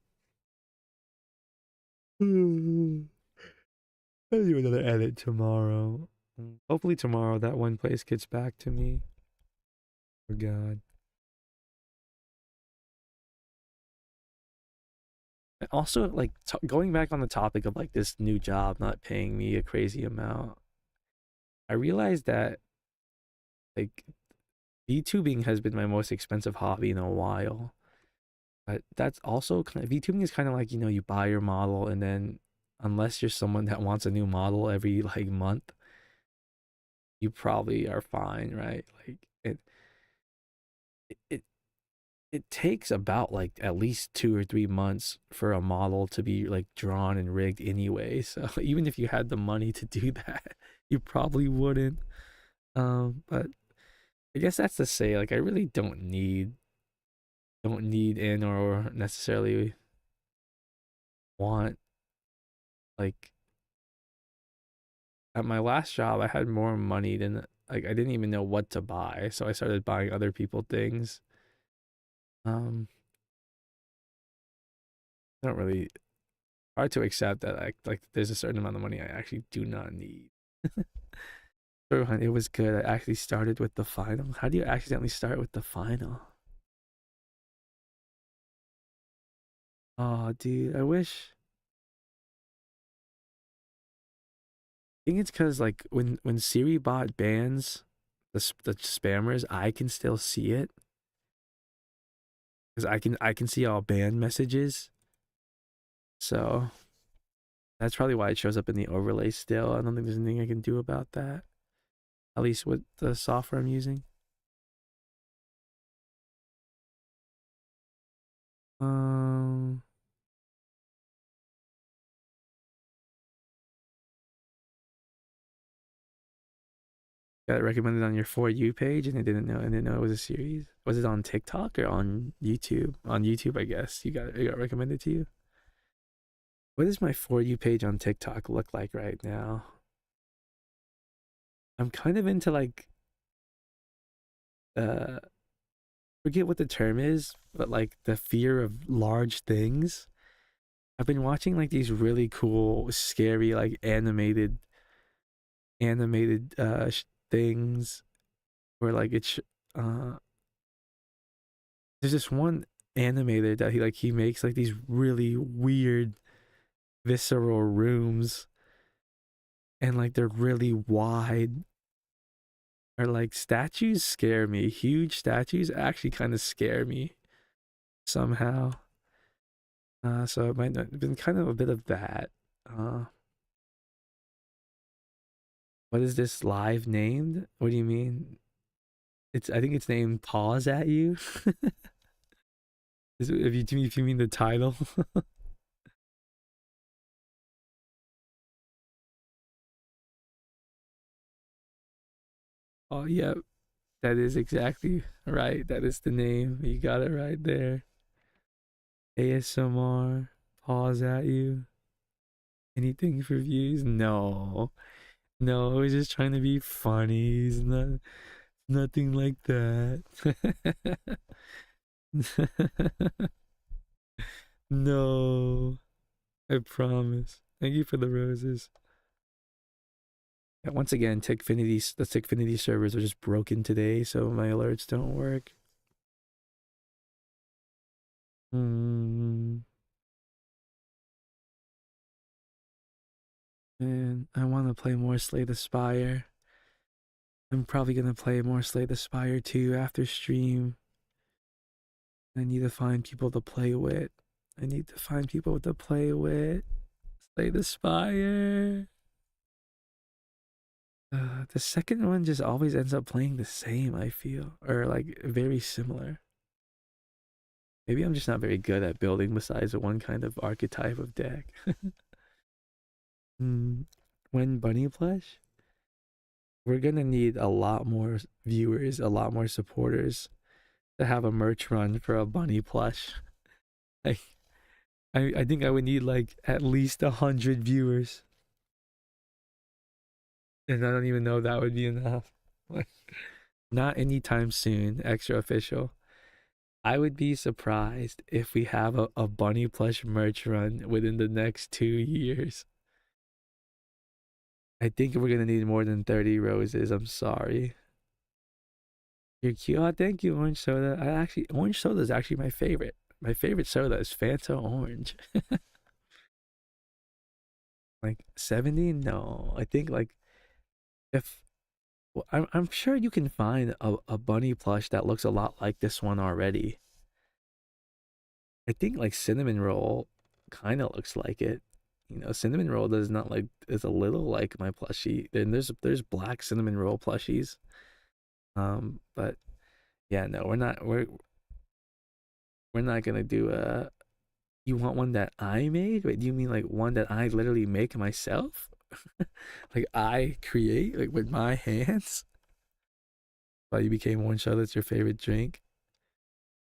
I'll do another edit tomorrow. Hopefully tomorrow that one place gets back to me. Oh God. And also, like going back on the topic of like this new job not paying me a crazy amount, I realized that like VTubing has been my most expensive hobby in a while. But that's also kind of VTubing is kind of like, you buy your model and then unless you're someone that wants a new model every like month, you probably are fine, right? Like it it takes about like at least 2 or 3 months for a model to be like drawn and rigged anyway. So even if you had the money to do that, you probably wouldn't. But I guess that's to say, like I really don't need in or necessarily want like at my last job I had more money than like I didn't even know what to buy, so I started buying other people things. Um, I don't really hard to accept that like there's a certain amount of money I actually do not need. So it was good. I actually started with the final. How do you accidentally start with the final? Oh, dude, I wish. I think it's because like when Siri bot bans the spammers, I can still see it because I can see all ban messages. So that's probably why it shows up in the overlay still. I don't think there's anything I can do about that. At least with the software I'm using. Um, got it recommended on your For You page, and I didn't know it was a series. Was it on TikTok or on YouTube? On YouTube, I guess. It got recommended to you. What does my For You page on TikTok look like right now? I'm kind of into like uh forget what the term is, but like the fear of large things. I've been watching like these really cool, scary, like animated things where like uh there's this one animator that he makes like these really weird visceral rooms and like they're really wide or like statues scare me. Huge statues actually kind of scare me somehow. So it might have been kind of a bit of that. Uh what is this live named? What do you mean? I think it's named Paws at You. If you mean the title. Oh yeah, that is exactly right. That is the name. You got it right there. ASMR, pause at you. Anything for views? No. No, I was just trying to be funny. It's nothing like that. No, I promise. Thank you for the roses. Yeah, once again, the Tickfinity servers are just broken today, so my alerts don't work. Hmm. Man, I want to play more Slay the Spire. I'm probably gonna play more Slay the Spire 2 after stream. I need to find people to play with. I need to find people to play with. Slay the Spire. The second one just always ends up playing the same, I feel. Or like very similar. Maybe I'm just not very good at building besides one kind of archetype of deck. Hmm. When Bunny Plush? We're gonna need a lot more viewers, a lot more supporters to have a merch run for a Bunny Plush. Like, I think I would need like at least 100 viewers. And I don't even know if that would be enough. Like, not anytime soon, extra official. I would be surprised if we have a bunny plush merch run within the next 2 years. I think we're gonna need more than 30 roses. I'm sorry. You're cute. Oh, thank you, orange soda. Orange soda is actually my favorite. My favorite soda is Fanta Orange. Like 70? No, I think like if well, I'm sure you can find a bunny plush that looks a lot like this one already. I think like cinnamon roll kind of looks like it. You know, cinnamon roll does not like is a little like my plushie. And there's black cinnamon roll plushies. But yeah, no, we're not gonna do a. You want one that I made? Wait, do you mean like one that I literally make myself? Like I create like with my hands? Why you became one shot that's your favorite drink?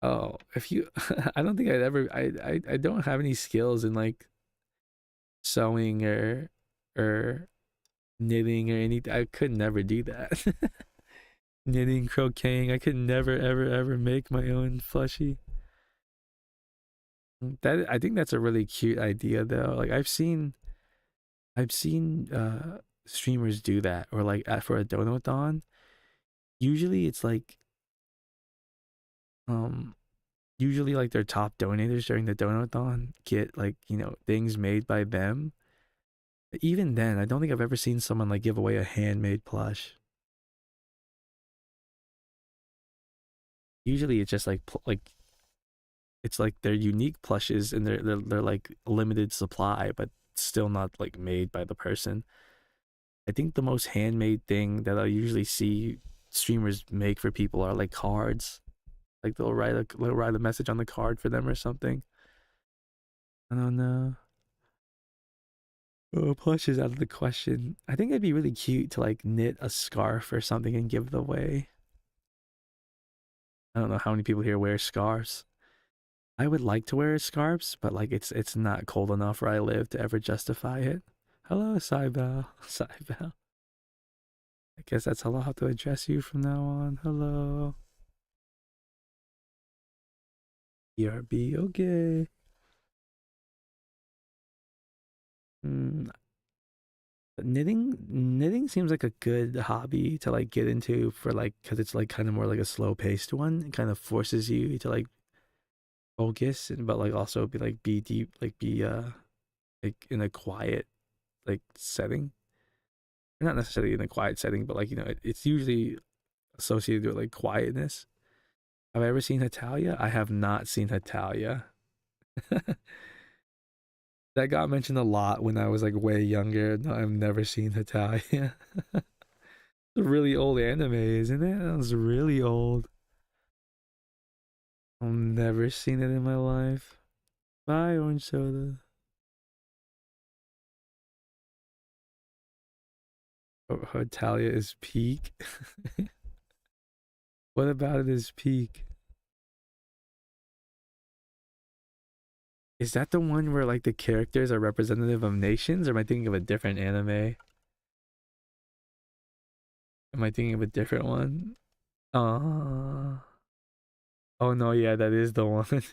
Oh, if you, I don't think I'd ever. I don't have any skills in like sewing or knitting or anything. I could never do that. Knitting, crocheting. I could never ever ever make my own plushie. That I think that's a really cute idea though. Like I've seen streamers do that or like for a donathon. Usually it's like um usually like their top donators during the donathon get like, you know, things made by them. Even then, I don't think I've ever seen someone like give away a handmade plush. Usually it's just like it's like they're unique plushes and they're like limited supply, but still not like made by the person. I think the most handmade thing that I usually see streamers make for people are like cards. Like they'll write a message on the card for them or something. I don't know. Oh, plush is out of the question. I think it'd be really cute to like knit a scarf or something and give it away. I don't know how many people here wear scarves. I would like to wear scarves, but like it's not cold enough where I live to ever justify it. Hello, Saibao. Saibao. I guess that's how I'll have to address you from now on. Hello. ERB, okay. Mm, knitting seems like a good hobby to like get into for like because it's like kind of more like a slow paced one. It kind of forces you to like focus and but like also be like be deep like be like in a quiet like setting. Not necessarily in a quiet setting, but like you know it's usually associated with like quietness. Have I ever seen Hatalia? I have not seen Hatalia. That got mentioned a lot when I was like way younger. No, I've never seen Hatalia. It's a really old anime, isn't it? That was really old. I've never seen it in my life. Bye, orange soda. Oh, Hatalia is peak. What about it is peak? Is that the one where like the characters are representative of nations, or am I thinking of a different anime? Am I thinking of a different one? Uh oh no, yeah, that is the one.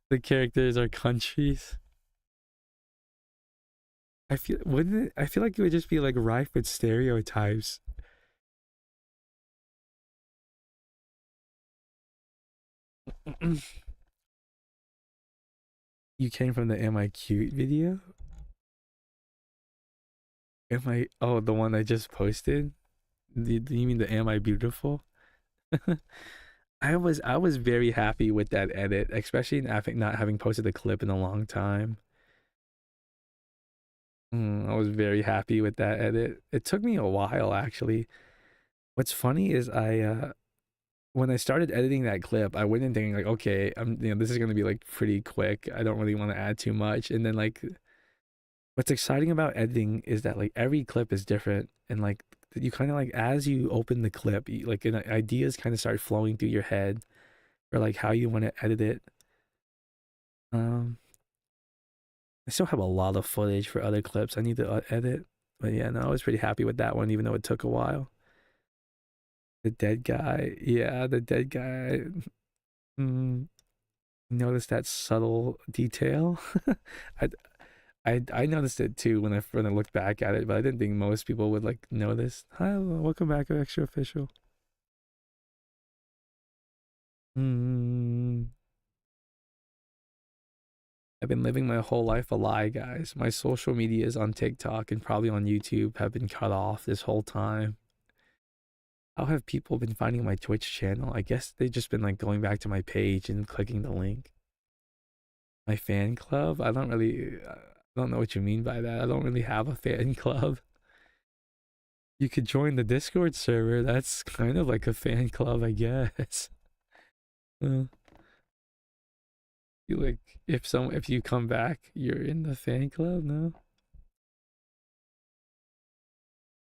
The characters are countries. I feel wouldn't it, I feel like it would just be like rife with stereotypes. You came from the Am I Cute video? Am I oh the one I just posted? Do you mean the Am I Beautiful? I was very happy with that edit, especially after not having posted a clip in a long time. I was very happy with that edit. It took me a while actually. What's funny is I when I started editing that clip, I went in thinking like, okay, this is gonna be like pretty quick. I don't really want to add too much. And then like, what's exciting about editing is that like every clip is different, and like you kind of like as you open the clip, like ideas kind of start flowing through your head for like how you want to edit it. Um, I still have a lot of footage for other clips I need to edit. But yeah, no, I was pretty happy with that one, even though it took a while. The dead guy. Yeah, the dead guy. Mm, noticed that subtle detail. I, I noticed it too when I looked back at it, but I didn't think most people would like notice. Hi, welcome back, extra official. Mm, I've been living my whole life a lie, guys. My social medias on TikTok and probably on YouTube have been cut off this whole time. How have people been finding my Twitch channel? I guess they've just been like going back to my page and clicking the link. My fan club? I don't know what you mean by that. I don't really have a fan club. You could join the Discord server. That's kind of like a fan club, I guess. Uh, you like if you come back, you're in the fan club, no?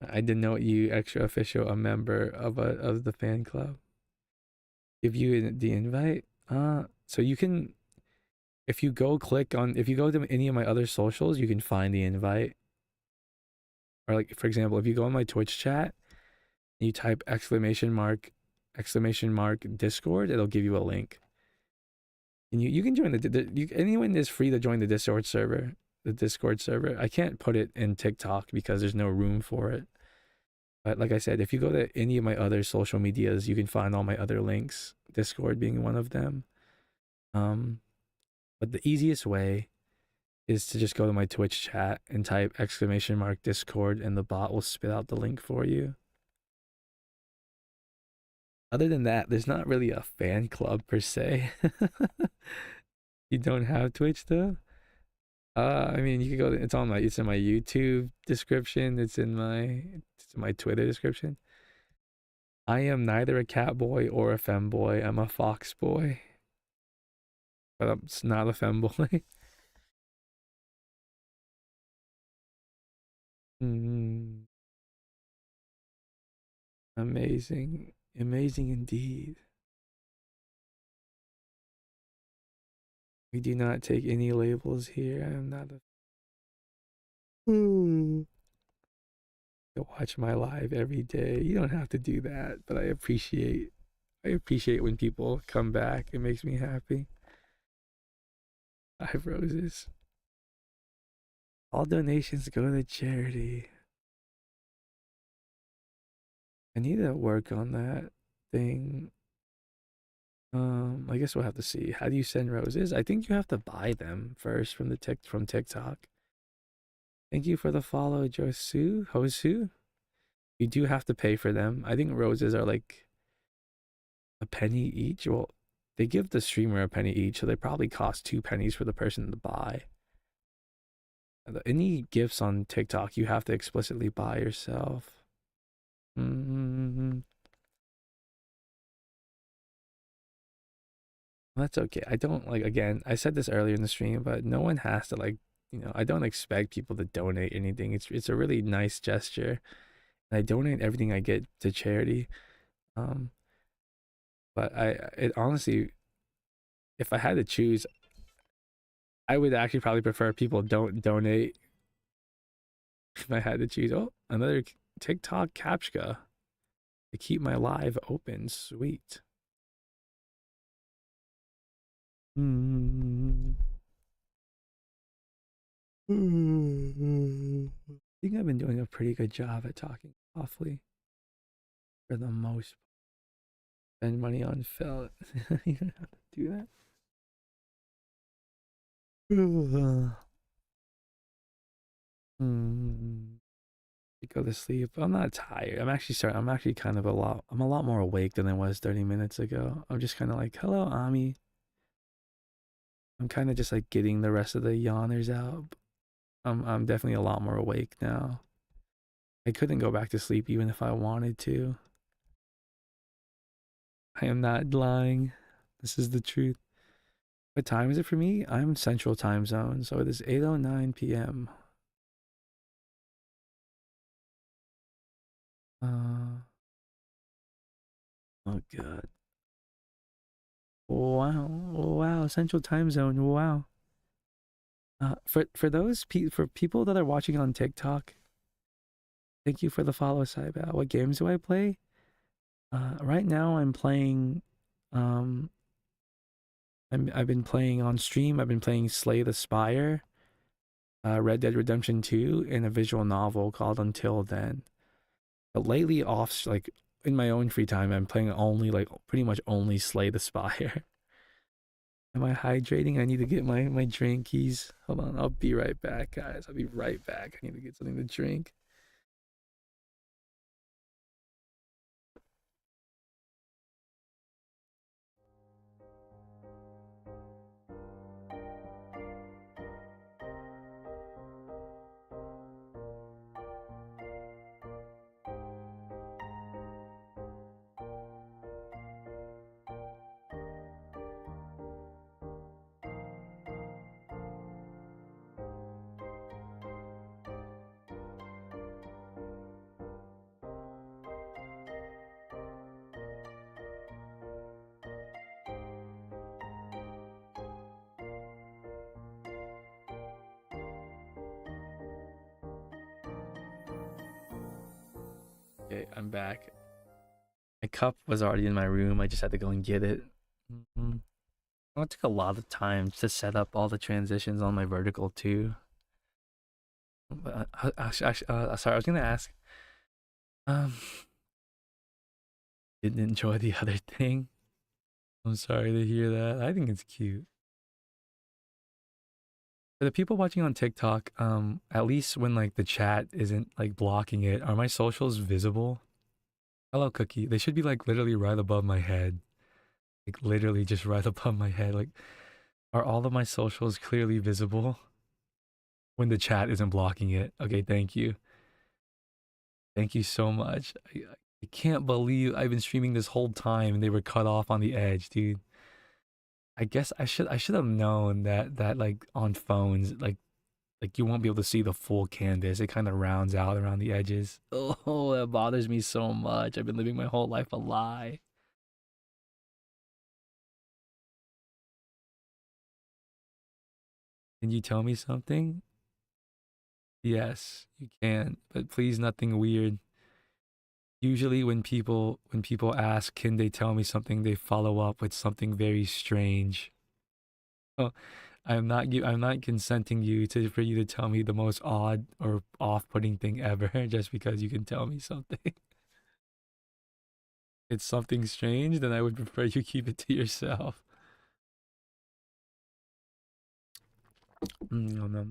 I didn't know you extra official a member of the fan club. Give you the invite. So you can if you go to any of my other socials, you can find the invite. Or like for example, if you go on my Twitch chat, you type exclamation mark Discord, it'll give you a link. And you can join anyone is free to join the Discord server. The Discord server. I can't put it in TikTok because there's no room for it. But like I said, if you go to any of my other social medias, you can find all my other links, Discord being one of them. But the easiest way is to just go to my Twitch chat and type exclamation mark Discord, and the bot will spit out the link for you. Other than that, there's not really a fan club per se. You don't have Twitch though? I mean, you could go. It's in my YouTube description. It's in my Twitter description. I am neither a cat boy or a femboy. I'm a fox boy, but I'm not a femboy. Mm, amazing, amazing indeed. We do not take any labels here. I am not a. Mm. To watch my live every day. You don't have to do that, but I appreciate when people come back. It makes me happy. 5 roses. All donations go to charity. I need to work on that thing. I guess we'll have to see. How do you send roses? I think you have to buy them first from from TikTok. Thank you for the follow, Hosu. You do have to pay for them. I think roses are like a penny each. Well, they give the streamer a penny each, so they probably cost 2 pennies for the person to buy. Any gifts on TikTok, you have to explicitly buy yourself. Mm-hmm. That's okay. I don't like, again, I said this earlier in the stream, but no one has to like, I don't expect people to donate anything. It's a really nice gesture. And I donate everything I get to charity. Um, but it honestly, if I had to choose, I would actually probably prefer people don't donate if I had to choose. Oh, another TikTok captcha to keep my live open. Sweet. I think I've been doing a pretty good job at talking softly for the most. Spend money on felt. You don't have to do that. Go to sleep. I'm not tired. I'm actually kind of I'm a lot more awake than I was 30 minutes ago. I'm just kind of like, hello, Ami. I'm kind of just like getting the rest of the yawners out. I'm definitely a lot more awake now. I couldn't go back to sleep even if I wanted to. I am not lying. This is the truth. What time is it for me? I'm Central Time Zone, so it is 8:09 p.m. Oh god. Wow. Wow, Central Time Zone. Wow. For people that are watching on TikTok, thank you for the follow, Saibao. What games do I play? Right now I'm playing. Um, I've been playing on stream. I've been playing Slay the Spire, Red Dead Redemption 2, and a visual novel called Until Then. But lately, off like in my own free time, I'm playing only like pretty much only Slay the Spire. Am I hydrating? I need to get my drinkies. Hold on, I'll be right back, guys. I'll be right back. I need to get something to drink. Okay, I'm back. My cup was already in my room. I just had to go and get it. Mm-hmm. It took a lot of time to set up all the transitions on my vertical too. But sorry, I was gonna ask. Um, didn't enjoy the other thing. I'm sorry to hear that. I think it's cute. For the people watching on TikTok, at least when like the chat isn't like blocking it, are my socials visible? Hello, Cookie. They should be like literally right above my head. Like literally just right above my head. Like, are all of my socials clearly visible when the chat isn't blocking it? Okay, thank you. Thank you so much. I can't believe I've been streaming this whole time and they were cut off on the edge, dude. I guess I should have known that like on phones like you won't be able to see the full canvas. It kind of rounds out around the edges. Oh, that bothers me so much. I've been living my whole life a lie. Can you tell me something? Yes, you can, but please nothing weird. Usually when people ask, can they tell me something, they follow up with something very strange. Oh, I'm not consenting you to for you to tell me the most odd or off-putting thing ever just because you can tell me something. It's something strange, then I would prefer you keep it to yourself. No.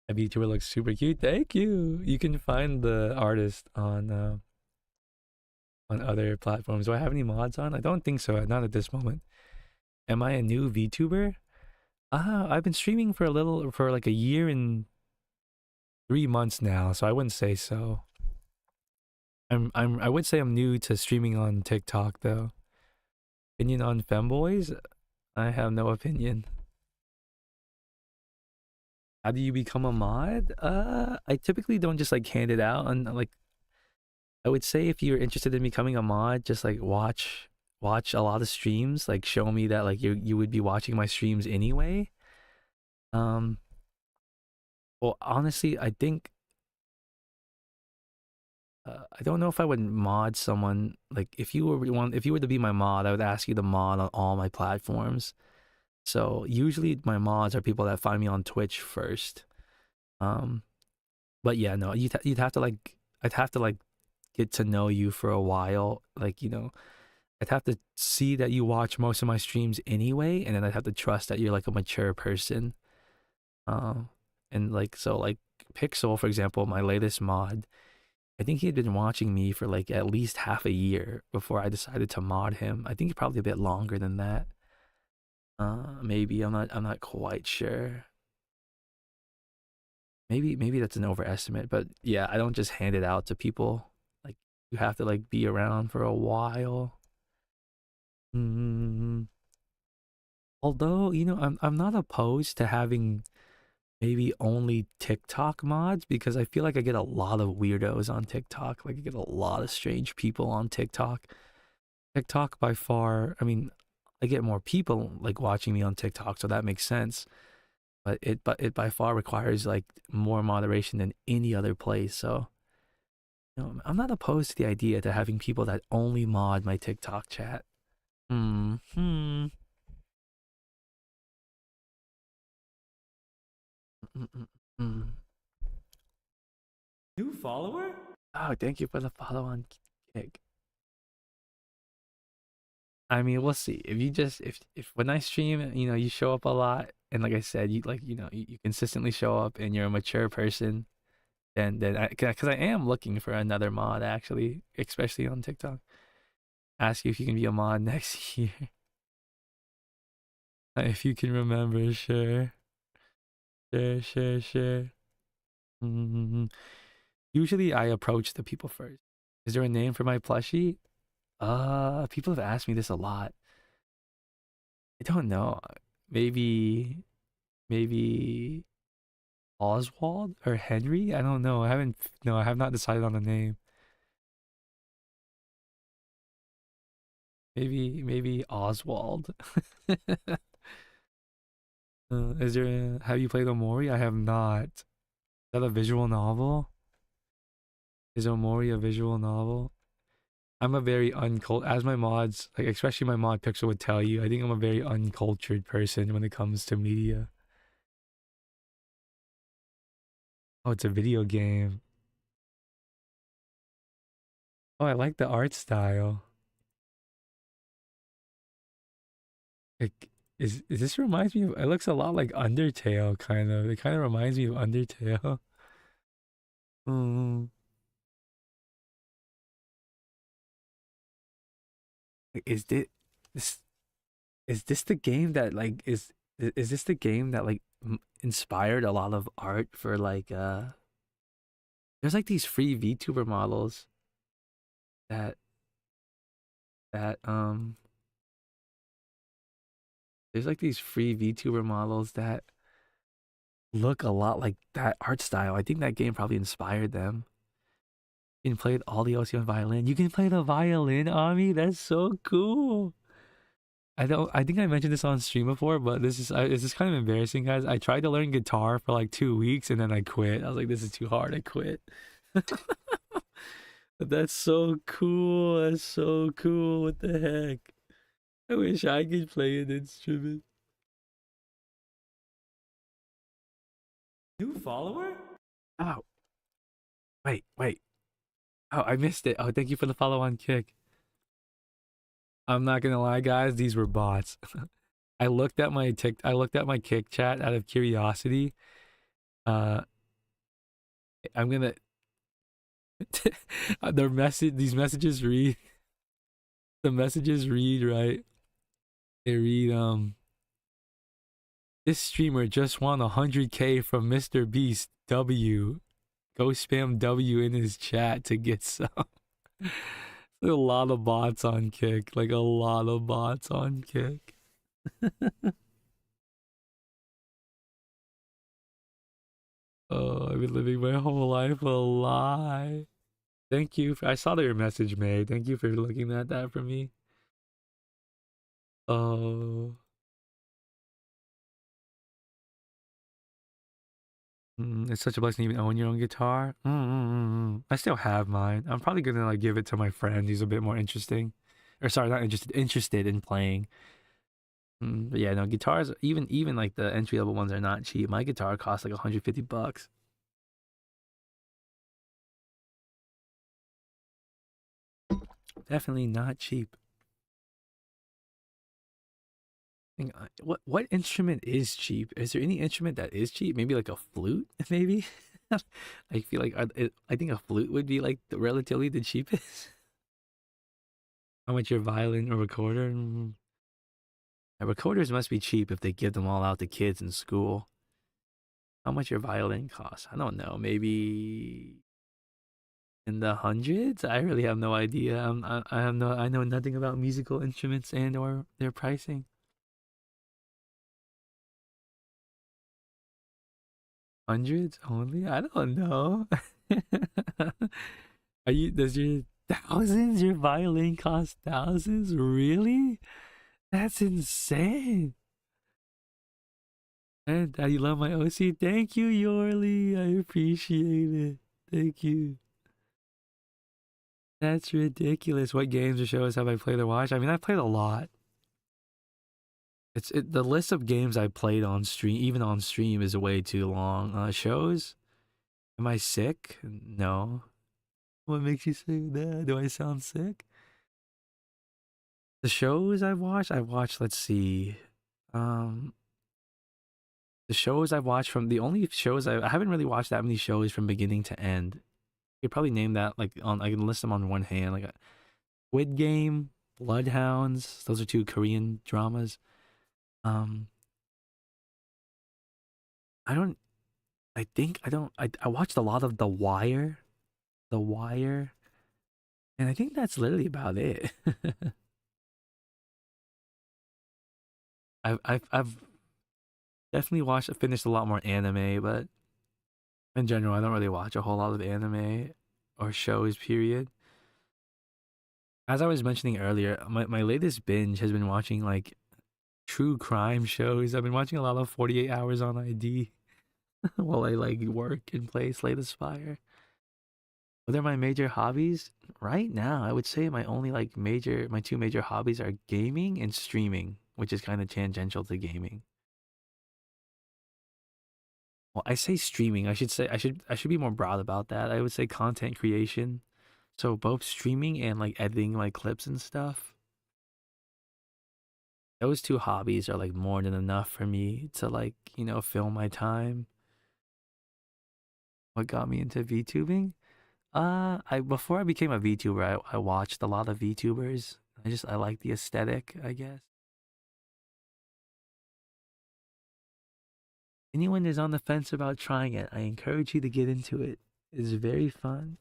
A VTuber looks super cute. Thank you. You can find the artist on other platforms. Do I have any mods on? I don't think so. Not at this moment. Am I a new VTuber? I've been streaming for like a year and 3 months now, so I wouldn't say so. I would say I'm new to streaming on TikTok though. Opinion on femboys? I have no opinion. How do you become a mod? I typically don't just like hand it out, and like I would say if you're interested in becoming a mod, just like watch a lot of streams, like show me that like you would be watching my streams anyway. Um well, honestly, I think I don't know if I would mod someone like if you were to be my mod, I would ask you to mod on all my platforms. So usually my mods are people that find me on Twitch first. Um, but yeah, no, you'd have to like I'd have to like get to know you for a while. Like I'd have to see that you watch most of my streams anyway, and then I'd have to trust that you're like a mature person. Um, and like so like Pixel, for example, my latest mod. I think he had been watching me for like at least half a year before I decided to mod him. I think probably a bit longer than that. Maybe I'm not quite sure. Maybe that's an overestimate, but yeah, I don't just hand it out to people. Like you have to like be around for a while. Mm. Although, I'm not opposed to having maybe only TikTok mods because I feel like I get a lot of weirdos on TikTok. Like I get a lot of strange people on TikTok. TikTok by far, I mean, I get more people like watching me on TikTok, so that makes sense. but it by far requires like more moderation than any other place. So I'm not opposed to the idea to having people that only mod my TikTok chat. Hmm. Mm. New follower? Oh, thank you for the follow on Kick. I mean, we'll see. If you just if when I stream, you show up a lot, and like I said, you consistently show up, and you're a mature person, then because I am looking for another mod actually, especially on TikTok. Ask you if you can be a mod next year. If you can remember, sure. Sure, sure, sure. Mm-hmm. Usually I approach the people first. Is there a name for my plushie? People have asked me this a lot. I don't know. Maybe, maybe Oswald or Henry? I don't know. No, I have not decided on the name. Maybe Oswald. Have you played Omori? I have not. Is that a visual novel? Is Omori a visual novel? I'm a very as my mods, like especially my mod Pixel would tell you, I think I'm a very uncultured person when it comes to media. Oh, it's a video game. Oh, I like the art style. Like, is this reminds me of? It looks a lot like Undertale, kind of. It kind of reminds me of Undertale. Mm. Is this is this the game that like is this the game that like inspired a lot of art for like there's like these free VTuber models that that there's like these free VTuber models that look a lot like that art style. I think that game probably inspired them. You can play all the OC on violin. You can play the violin, Ami. That's so cool. I think I mentioned this on stream before, but this is kind of embarrassing, guys. I tried to learn guitar for like 2 weeks and then I quit. I was like, this is too hard. I quit. But that's so cool. That's so cool. What the heck? I wish I could play an instrument. New follower? Oh, wait. Oh, I missed it. Oh, thank you for the follow on Kick. I'm not gonna lie, guys. These were bots. I looked at my Kick chat out of curiosity. Uh, I'm gonna these messages read the messages read right. They read this streamer just won 100K from Mr. Beast W. Go spam W in his chat to get some. A lot of bots on Kick. Like a lot of bots on Kick. Oh, I've been living my whole life a lie. Thank you. I saw that your message made. Thank you for looking at that for me. Oh. It's such a blessing to even own your own guitar. I still have mine. I'm probably gonna like give it to my friend. He's a bit more interesting, or sorry, not interested. Interested in playing. But yeah, no guitars. Even like the entry level ones are not cheap. My guitar costs like $150. Definitely not cheap. What instrument is cheap? Is there any instrument that is cheap? Maybe like a flute, maybe. I feel like I think a flute would be like relatively the cheapest. How much your violin or recorder? Recorders must be cheap if they give them all out to kids in school. How much your violin costs? I don't know. Maybe in the hundreds? I really have no idea. I know nothing about musical instruments and or their pricing. Hundreds only? I don't know. Does your thousands, your violin cost thousands? Really? That's insane. And Daddy love my OC. Thank you, Yorley. I appreciate it. Thank you. That's ridiculous. What games or shows have I played or watched? I mean, I've played a lot. The list of games I played on stream, even on stream, is way too long. Shows? Am I sick? No. What makes you say that? Do I sound sick? The shows I've watched, let's see. Um, the shows I've watched from the only shows I haven't really watched that many shows from beginning to end. You could probably name that like on I can list them on one hand, like a Squid Game, Bloodhounds. Those are two Korean dramas. Um, I don't. I think I don't. I watched a lot of The Wire, The Wire, and I think that's literally about it. I've definitely finished a lot more anime, but in general, I don't really watch a whole lot of anime or shows. Period. As I was mentioning earlier, my latest binge has been watching like true crime shows. I've been watching a lot of 48 Hours on ID while I like work and play Slay the Spire. What are my major hobbies? Right now, I would say my two major hobbies are gaming and streaming, which is kind of tangential to gaming. Well, I say streaming. I should be more broad about that. I would say content creation. So both streaming and like editing like clips and stuff. Those two hobbies are like more than enough for me to like, fill my time. What got me into VTubing? I before I became a VTuber, I watched a lot of VTubers. I like the aesthetic, I guess. Anyone is on the fence about trying it, I encourage you to get into it. It's very fun,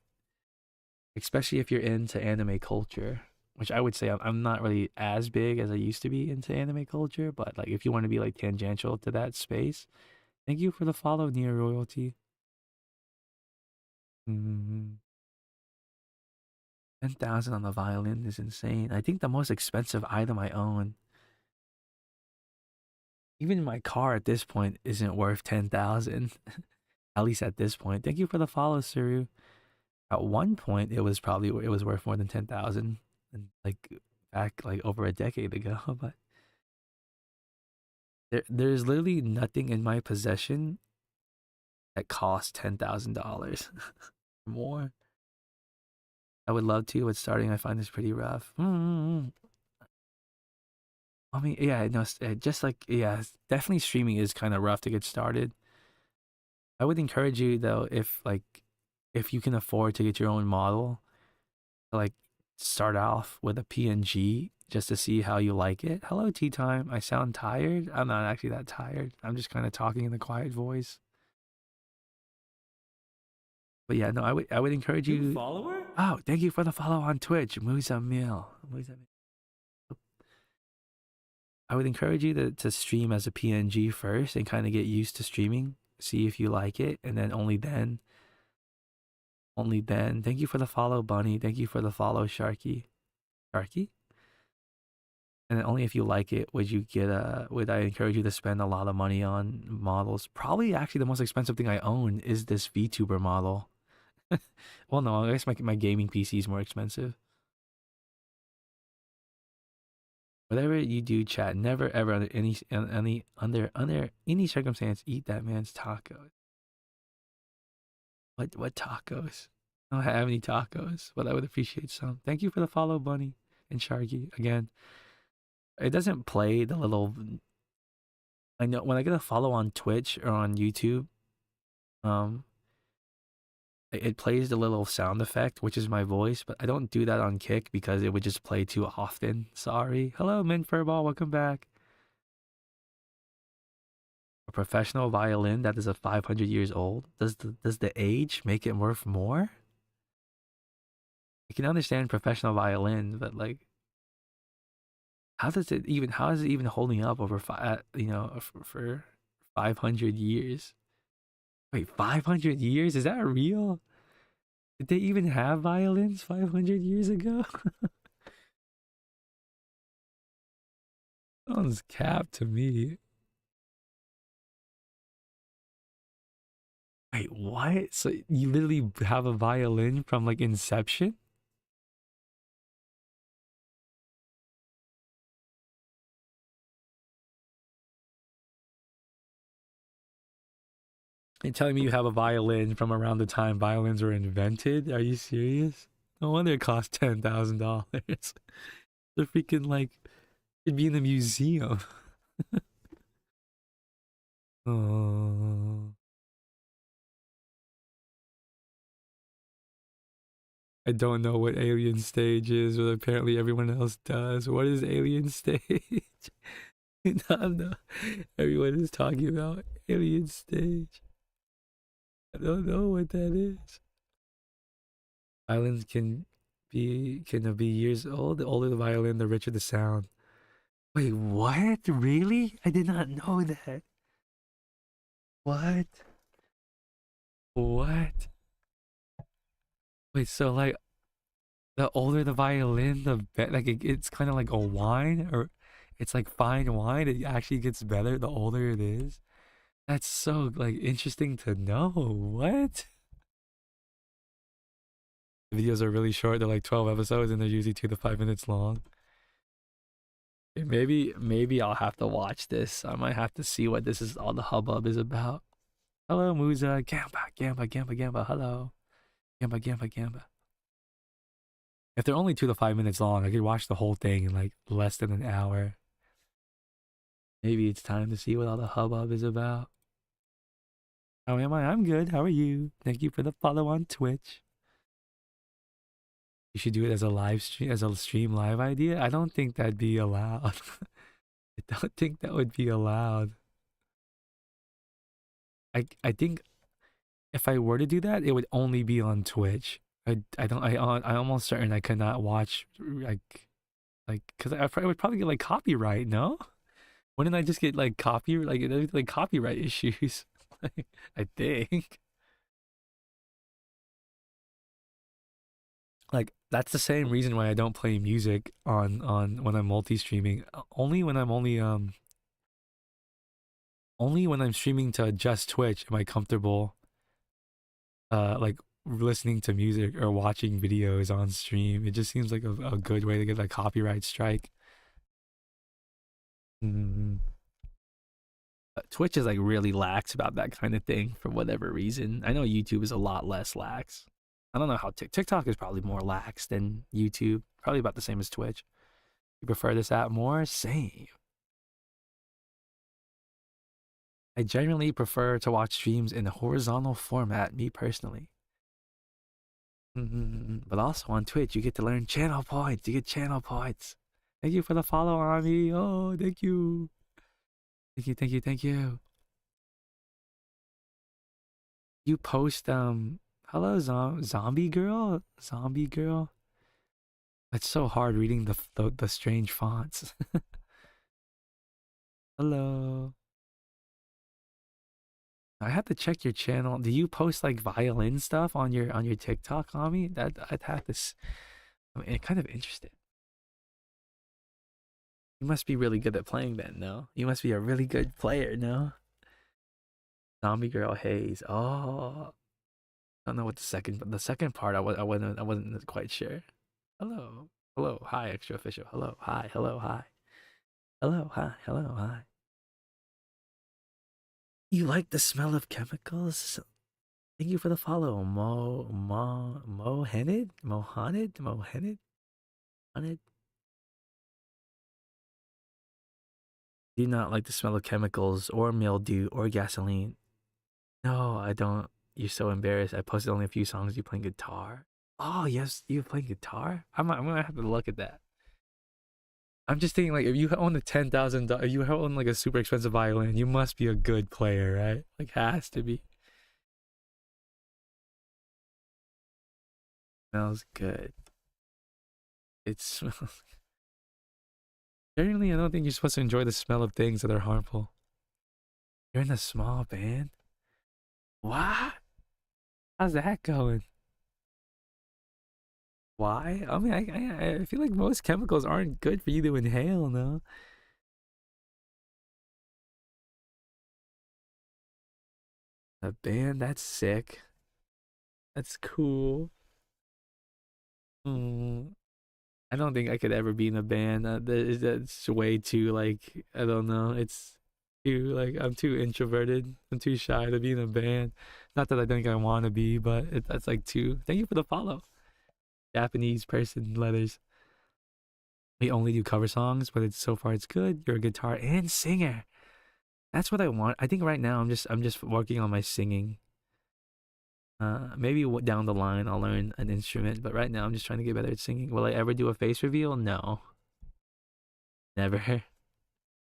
especially if you're into anime culture, which I would say I'm not really as big as I used to be into anime culture, but like if you want to be like tangential to that space, thank you for the follow, Near Royalty. 10,000 on the violin is insane. I think the most expensive item I own, even my car at this point, isn't worth 10,000. At least at this point. Thank you for the follow, Suru. At one point, it was worth more than 10,000, and like back like over a decade ago. But there's literally nothing in my possession that costs $10,000 more. I would love to, but starting I find this pretty rough. I mean, yeah, no, just like yeah, definitely streaming is kind of rough to get started. I would encourage you though, if you can afford to get your own model, like start off with a PNG just to see how you like it. Hello, tea time. I sound tired. I'm not actually that tired. I'm just kind of talking in a quiet voice. But yeah, no, I would encourage New you. follower? Oh, thank you for the follow on Twitch, Musa Mil. I would encourage you to stream as a PNG first and kind of get used to streaming. See if you like it, and then only then. Thank you for the follow, Bunny. Thank you for the follow, Sharky. Sharky? And then only if you like it would I encourage you to spend a lot of money on models. Probably actually the most expensive thing I own is this VTuber model. Well, no, I guess my gaming PC is more expensive. Whatever you do, chat, never ever under any circumstance eat that man's tacos. What tacos? I don't have any tacos, but I would appreciate some. Thank you for the follow, Bunny and Sharky. Again, it doesn't play the little. I know when I get a follow on Twitch or on YouTube, um, it plays the little sound effect, which is my voice, but I don't do that on Kick because it would just play too often. Sorry. Hello, Min Furball. Welcome back. A professional violin that is a 500 years old. Does the age make it worth more? I can understand professional violin, but like, how is it even holding up over for 500 years? Wait, 500 years? Is that real? Did they even have violins 500 years ago? Sounds cap to me. Wait, what? So you literally have a violin from like Inception? You're telling me you have a violin from around the time violins were invented? Are you serious? No wonder it cost $10,000. The freaking like it'd be in a museum. Oh, I don't know what Alien Stage is, but apparently everyone else does. What is Alien Stage? No, everyone is talking about Alien Stage. I don't know what that is. Violins can be years old. The older the violin, the richer the sound. Wait, what? Really? I did not know that. What? What? Wait, so like the older the violin, the better. Like it's kind of like a wine, or it's like fine wine. It actually gets better the older it is. That's so like interesting to know. What? The videos are really short. They're like 12 episodes, and they're usually 2 to 5 minutes long. Maybe I'll have to watch this. I might have to see what this is all the hubbub is about. Hello, Musa. Gamba, Gamba, Gamba, Gamba. Hello. Gamba, Gamba, Gamba. If they're only 2 to 5 minutes long, I could watch the whole thing in like less than an hour. Maybe it's time to see what all the hubbub is about. How am I? I'm good. How are you? Thank you for the follow on Twitch. You should do it as a live stream, as a stream live idea. I don't think that'd be allowed. I don't think that would be allowed. I think if I were to do that, it would only be on Twitch. I don't I almost certain I could not watch like because I would probably get like copyright. No, wouldn't I just get like like copyright issues? I think like that's the same reason why I don't play music on when I'm multi-streaming. Only when I'm streaming to just Twitch am I comfortable like listening to music or watching videos on stream. It just seems like a good way to get a copyright strike. Mm. Twitch is like really lax about that kind of thing for whatever reason. I know YouTube is a lot less lax. I don't know how TikTok is probably more lax than YouTube. Probably about the same as Twitch. You prefer this app more? Same. I generally prefer to watch streams in a horizontal format, me personally. But also on Twitch, you get to learn channel points. You get channel points. Thank you for the follow, Ami. Oh, thank you. Thank you, thank you, thank you. You post hello zombie girl? Zombie girl? It's so hard reading the strange fonts. Hello. I have to check your channel. Do you post like violin stuff on your TikTok, Ami? That I'd have this. I mean, kind of interested. You must be really good at playing then, no? You must be a really good player, no? Zombie Girl Haze. Oh, I don't know what the second part I wasn't quite sure. Hello. Hello. Hi, extra official. Hello. Hi. Hello. Hi. Hello. Hi. Hello. Hi. You like the smell of chemicals? Thank you for the follow. Mohaned? Mohaned? Do not like the smell of chemicals or mildew or gasoline. No, I don't. You're so embarrassed. I posted only a few songs. You playing guitar. Oh, yes, you playing guitar? I'm gonna have to look at that. I'm just thinking like if you own a $10,000, you own like a super expensive violin, you must be a good player, right? Like has to be. Smells good. It smells. Generally, I don't think you're supposed to enjoy the smell of things that are harmful. You're in a small band. What? How's that going? Why? I mean, I feel like most chemicals aren't good for you to inhale, no? A band? That's sick. That's cool. Mm, I don't think I could ever be in a band. That's way too like I don't know. It's too like I'm too introverted. I'm too shy to be in a band. Not that I think I want to be, but that's like too. Thank you for the follow. Japanese person letters. We only do cover songs, but it's so far it's good. You're a guitar and singer. That's what I want. I think right now I'm just working on my singing. Maybe down the line I'll learn an instrument, but right now I'm just trying to get better at singing. Will I ever do a face reveal? No, never.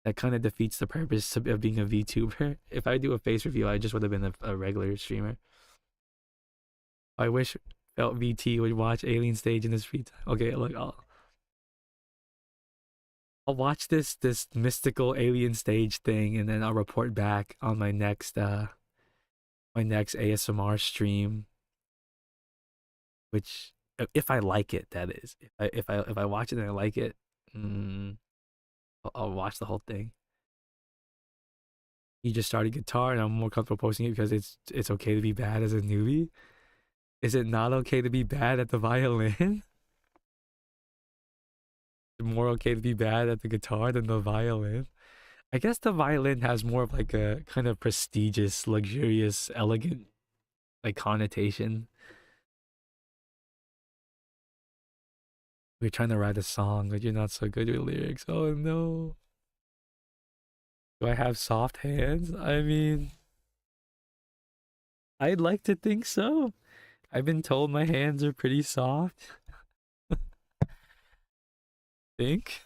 That kind of defeats the purpose of being a VTuber. If I do a face reveal, I just would have been a regular streamer. I wish felt VT would watch Alien Stage in his free time. Okay, look, I'll watch this mystical Alien Stage thing, and then I'll report back on my next ASMR stream, which if I like it, that is. If I watch it and I like it, mm, I'll watch the whole thing. You just started guitar, and I'm more comfortable posting it because it's okay to be bad as a newbie. Is it not okay to be bad at the violin? More okay to be bad at the guitar than the violin? I guess the violin has more of like a kind of prestigious, luxurious, elegant like connotation. We're trying to write a song, but you're not so good with lyrics. Oh no. Do I have soft hands? I mean, I'd like to think so. I've been told my hands are pretty soft. Think?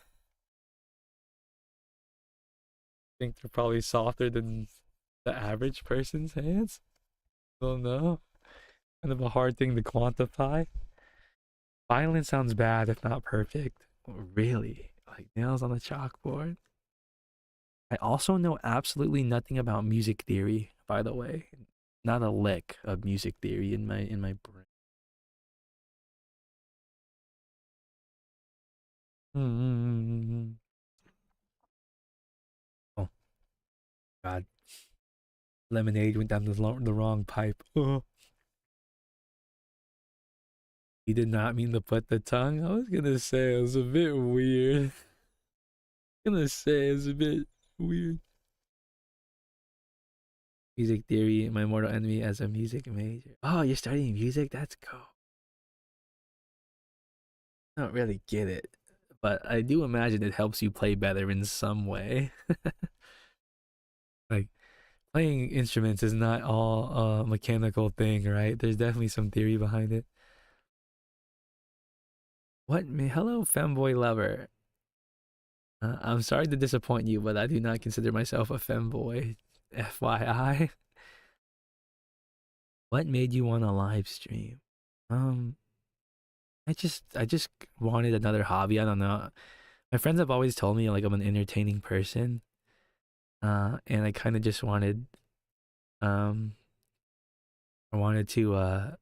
Think they're probably softer than the average person's hands? I don't know. Kind of a hard thing to quantify. Violin sounds bad if not perfect. Really? Like nails on the chalkboard. I also know absolutely nothing about music theory, by the way. Not a lick of music theory in my brain. Mm-hmm. Oh God! Lemonade went down the wrong pipe. Oh, he did not mean to put the tongue. I was gonna say it was a bit weird. Gonna say it's a bit weird. Music theory, my mortal enemy as a music major. Oh, you're studying music? That's cool. I don't really get it, but I do imagine it helps you play better in some way. Like playing instruments is not all a mechanical thing, right? There's definitely some theory behind it. What? Hello, femboy lover. I'm sorry to disappoint you, but I do not consider myself a femboy. FYI. What made you want to live stream? Um, I just wanted another hobby. I don't know. My friends have always told me like I'm an entertaining person. And I kind of just wanted um I wanted to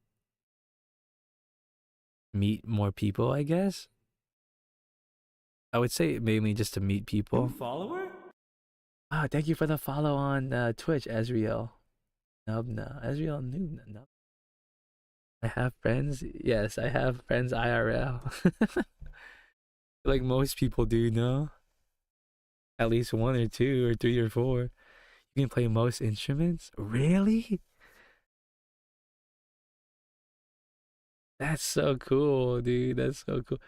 meet more people, I guess. I would say mainly just to meet people. New follower? Ah, thank you for the follow on Twitch, Ezreal. Nubna. Ezreal Nubna. I have friends. Yes, I have friends IRL. Like most people do, no? At least one or two or three or four. You can play most instruments? Really? That's so cool, dude. That's so cool.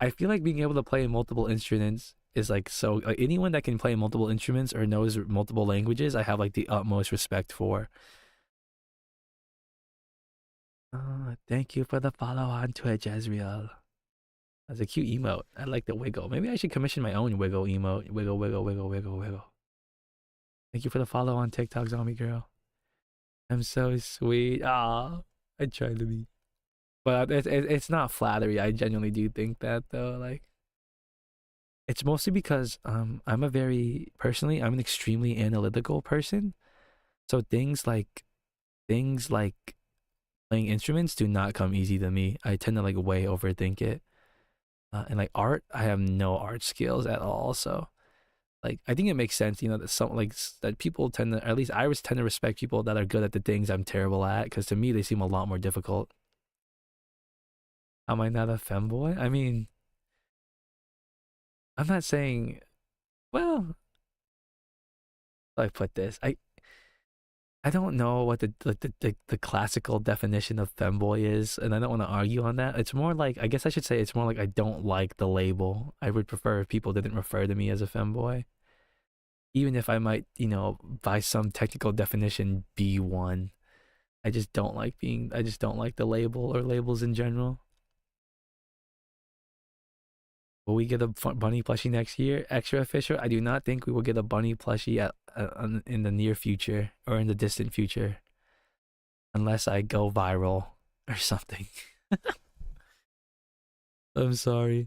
I feel like being able to play multiple instruments is like so like anyone that can play multiple instruments or knows multiple languages, I have like the utmost respect for. Oh, thank you for the follow on Twitch, Ezreal. That's a cute emote. I like the wiggle. Maybe I should commission my own wiggle emote. Wiggle, wiggle, wiggle, wiggle, wiggle. Thank you for the follow on TikTok, Zombie Girl. I'm so sweet. Ah, I try to be. But it's not flattery. I genuinely do think that though. Like it's mostly because I'm a very personally I'm an extremely analytical person. So things like playing instruments do not come easy to me. I tend to like way overthink it. And like art, I have no art skills at all. So Like, I think it makes sense, that some like that people tend to, at least I tend to respect people that are good at the things I'm terrible at, because to me they seem a lot more difficult. Am I not a femboy? I mean, I'm not saying. Well, how do I put this? I don't know what the classical definition of femboy is, and I don't want to argue on that. It's more like, I guess I should say it's more like I don't like the label. I would prefer if people didn't refer to me as a femboy, even if I might, by some technical definition, be one. I just don't like the label or labels in general. Will we get a bunny plushie next year? Extra official? I do not think we will get a bunny plushie in the near future or in the distant future, unless I go viral or something. I'm sorry.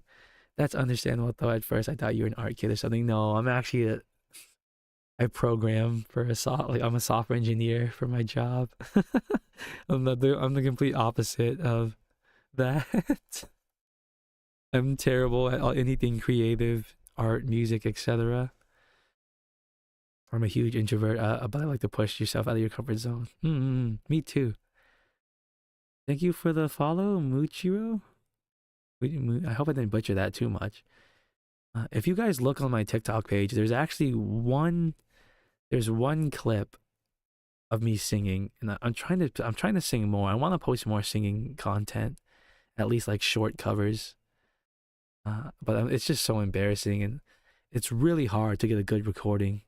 That's understandable though. At first, I thought you were an art kid or something. No, I'm actually I program for I'm a software engineer for my job. I'm the complete opposite of that. I'm terrible at anything creative, art, music, etc. I'm a huge introvert, but I like to push yourself out of your comfort zone. Me too. Thank you for the follow, Muchiro. I hope I didn't butcher that too much. If you guys look on my TikTok page, there's actually there's one clip of me singing, and I'm trying to sing more. I want to post more singing content, at least like short covers. But it's just so embarrassing, and it's really hard to get a good recording.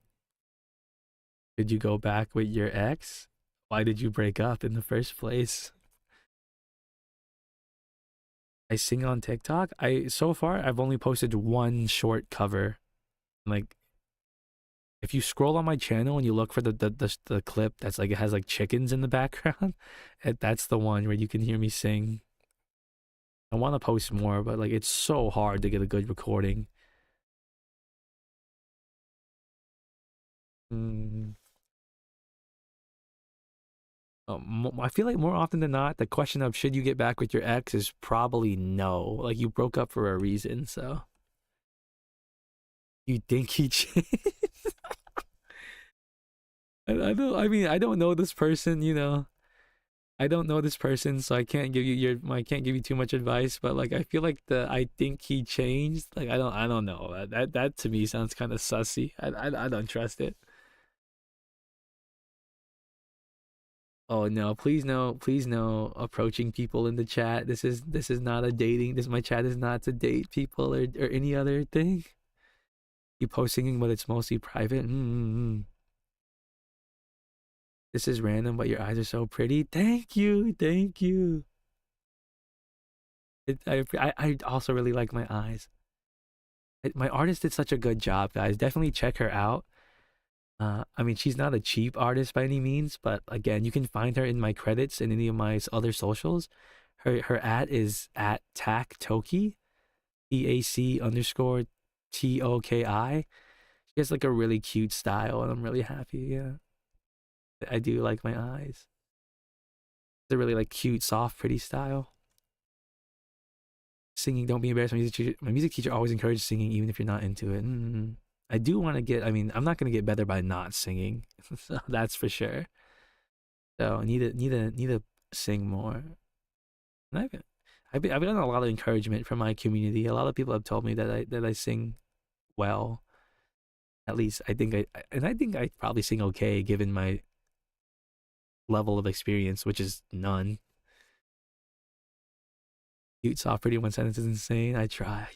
Did you go back with your ex? Why did you break up in the first place? I sing on TikTok. So far I've only posted one short cover. Like, if you scroll on my channel and you look for the clip that's like, it has like chickens in the background, that's the one where you can hear me sing. I want to post more, but like, it's so hard to get a good recording. I feel like more often than not, the question of should you get back with your ex is probably no. Like, you broke up for a reason, so you think he changed? I don't. I mean, I don't know this person. I don't know this person, so I can't give you I can't give you too much advice. But like, I feel like I think he changed. Like, I don't know. That to me sounds kind of sussy. I don't trust it. Oh no, please no, please no approaching people in the chat. This is not a dating. My chat is not to date people or any other thing. You post singing, but it's mostly private. This is random, but your eyes are so pretty. Thank you, thank you. I also really like my eyes. My artist did such a good job, guys. Definitely check her out. I mean, she's not a cheap artist by any means, but again, you can find her in my credits and any of my other socials. Her at is at Taktoki, TAC_TOKI. She has like a really cute style, and I'm really happy. Yeah, I do like my eyes. It's a really like cute, soft, pretty style. Singing, don't be embarrassed. My music teacher always encouraged singing, even if you're not into it. I do want to get. I mean, I'm not gonna get better by not singing, so that's for sure. So I need to sing more. And I've gotten a lot of encouragement from my community. A lot of people have told me that I sing well. At least I think I think I probably sing okay given my level of experience, which is none. Cute, soft, pretty one sentence is insane. I try.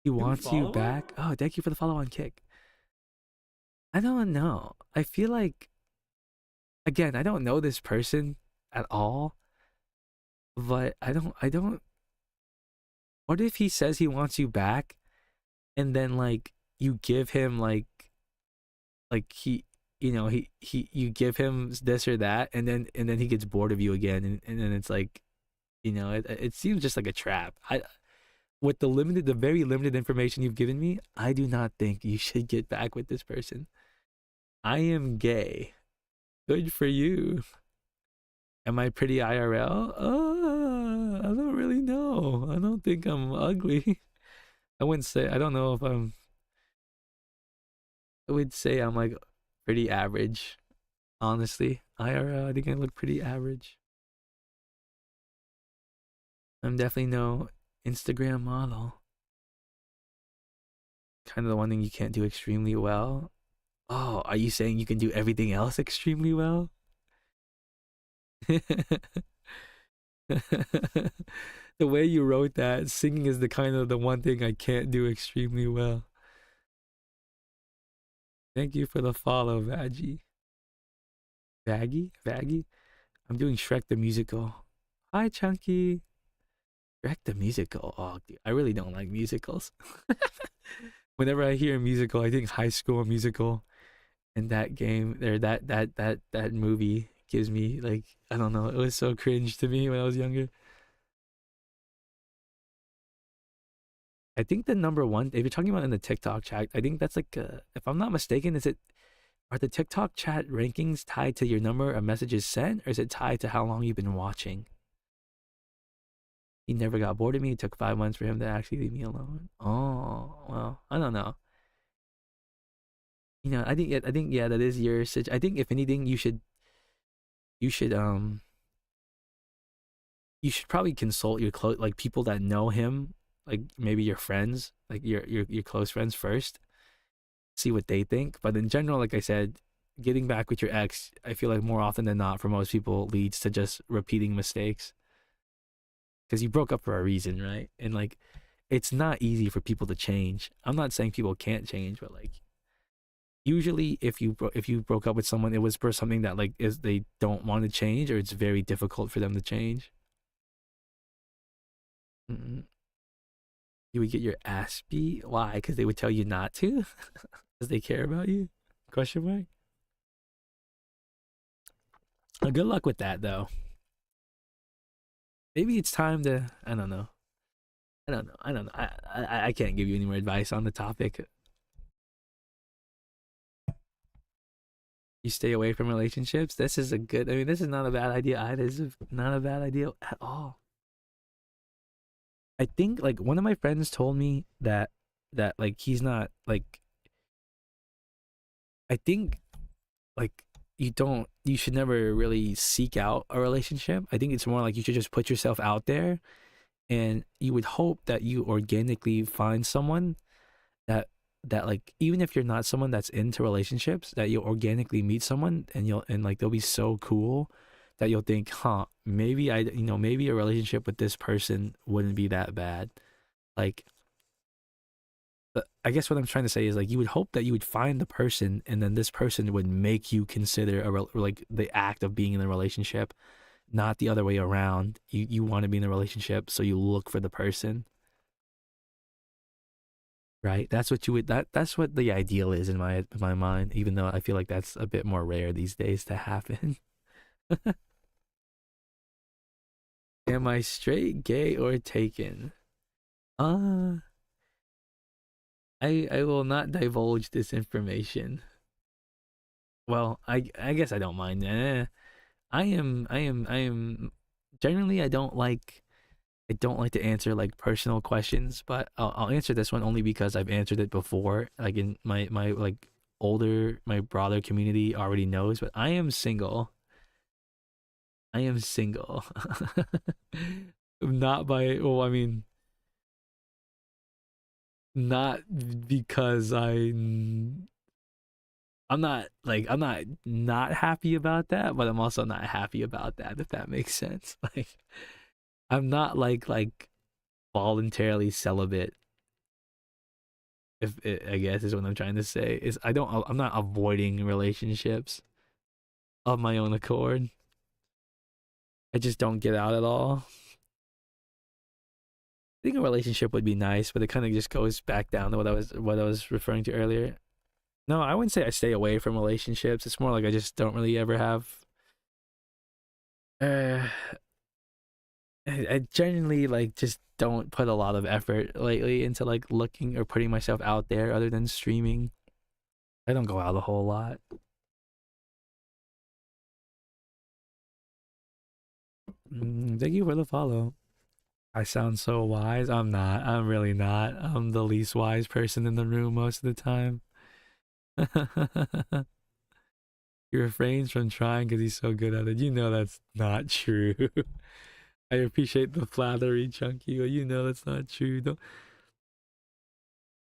He wants you back. Oh, thank you for the follow on Kick. I don't know. I feel like, again, I don't know this person at all, but I don't. What if he says he wants you back, and then like you give him you give him this or that, and then he gets bored of you again, and then it's like, it seems just like a trap. With the very limited information you've given me, I do not think you should get back with this person. I am gay. Good for you. Am I pretty IRL? I don't really know. I don't think I'm ugly. I wouldn't say. I don't know if I'm. I would say I'm like pretty average. Honestly, IRL, I think I look pretty average. I'm definitely no Instagram model. Kind of the one thing you can't do extremely well. Oh, are you saying you can do everything else extremely well? The way you wrote that, singing is the kind of the one thing I can't do extremely well. Thank you for the follow, Vaggie. Vaggie? I'm doing Shrek the Musical. Hi, Chunky. Shrek the Musical. Oh, dude, I really don't like musicals. Whenever I hear a musical, I think High School Musical, and that game or that movie gives me like I don't know. It was so cringe to me when I was younger. I think the number one, if you're talking about in the TikTok chat, I think that's like, if I'm not mistaken, are the TikTok chat rankings tied to your number of messages sent, or is it tied to how long you've been watching? He never got bored of me. It took 5 months for him to actually leave me alone. Oh, well, I don't know. I think yeah, that is your situation. I think if anything, you should you should probably consult your close like people that know him, like maybe your friends, like your close friends first, see what they think. But in general, like I said, getting back with your ex, I feel like more often than not for most people leads to just repeating mistakes because you broke up for a reason, right? And like it's not easy for people to change. I'm not saying people can't change, but like usually if you broke up with someone, it was for something that like is they don't want to change or it's very difficult for them to change. Mm-mm. You would get your ass beat. Why? Because they would tell you not to, because they care about you. Question mark. Well, good luck with that though. Maybe it's time to. I don't know. I don't know. I don't know. I can't give you any more advice on the topic. You stay away from relationships. This is a good. I mean, this is not a bad idea either. This is not a bad idea at all. I think like one of my friends told me that like he's not like. I think like you should never really seek out a relationship. I think it's more like you should just put yourself out there and you would hope that you organically find someone that like even if you're not someone that's into relationships, that you'll organically meet someone and like they'll be so cool that you'll think, huh, maybe maybe a relationship with this person wouldn't be that bad. Like I guess what I'm trying to say is like you would hope that you would find the person and then this person would make you consider like the act of being in a relationship, not the other way around. You want to be in a relationship, so you look for the person, right? That's what you would that's what the ideal is in my mind, even though I feel like that's a bit more rare these days to happen. Am I straight, gay, or taken? Uh I will not divulge this information. Well, I guess I don't mind. I am generally I don't like to answer like personal questions, but I'll answer this one only because I've answered it before. Like in my like my broader community already knows, but I am single. I am single. Not by well, I mean, not because I'm not happy about that, but I'm also not happy about that if that makes sense. Like I'm not like voluntarily celibate. If it, I guess is what I'm trying to say is I'm not avoiding relationships of my own accord. I just don't get out at all. I think a relationship would be nice, but it kind of just goes back down to what I was referring to earlier. No, I wouldn't say I stay away from relationships. It's more like I just don't really ever have. Uh, I genuinely like just don't put a lot of effort lately into like looking or putting myself out there other than streaming. I don't go out a whole lot. Thank you for the follow. I sound so wise. I'm not. I'm really not. I'm the least wise person in the room most of the time. He refrains from trying because he's so good at it. You know that's not true. I appreciate the flattery, Chunky, but you know that's not true.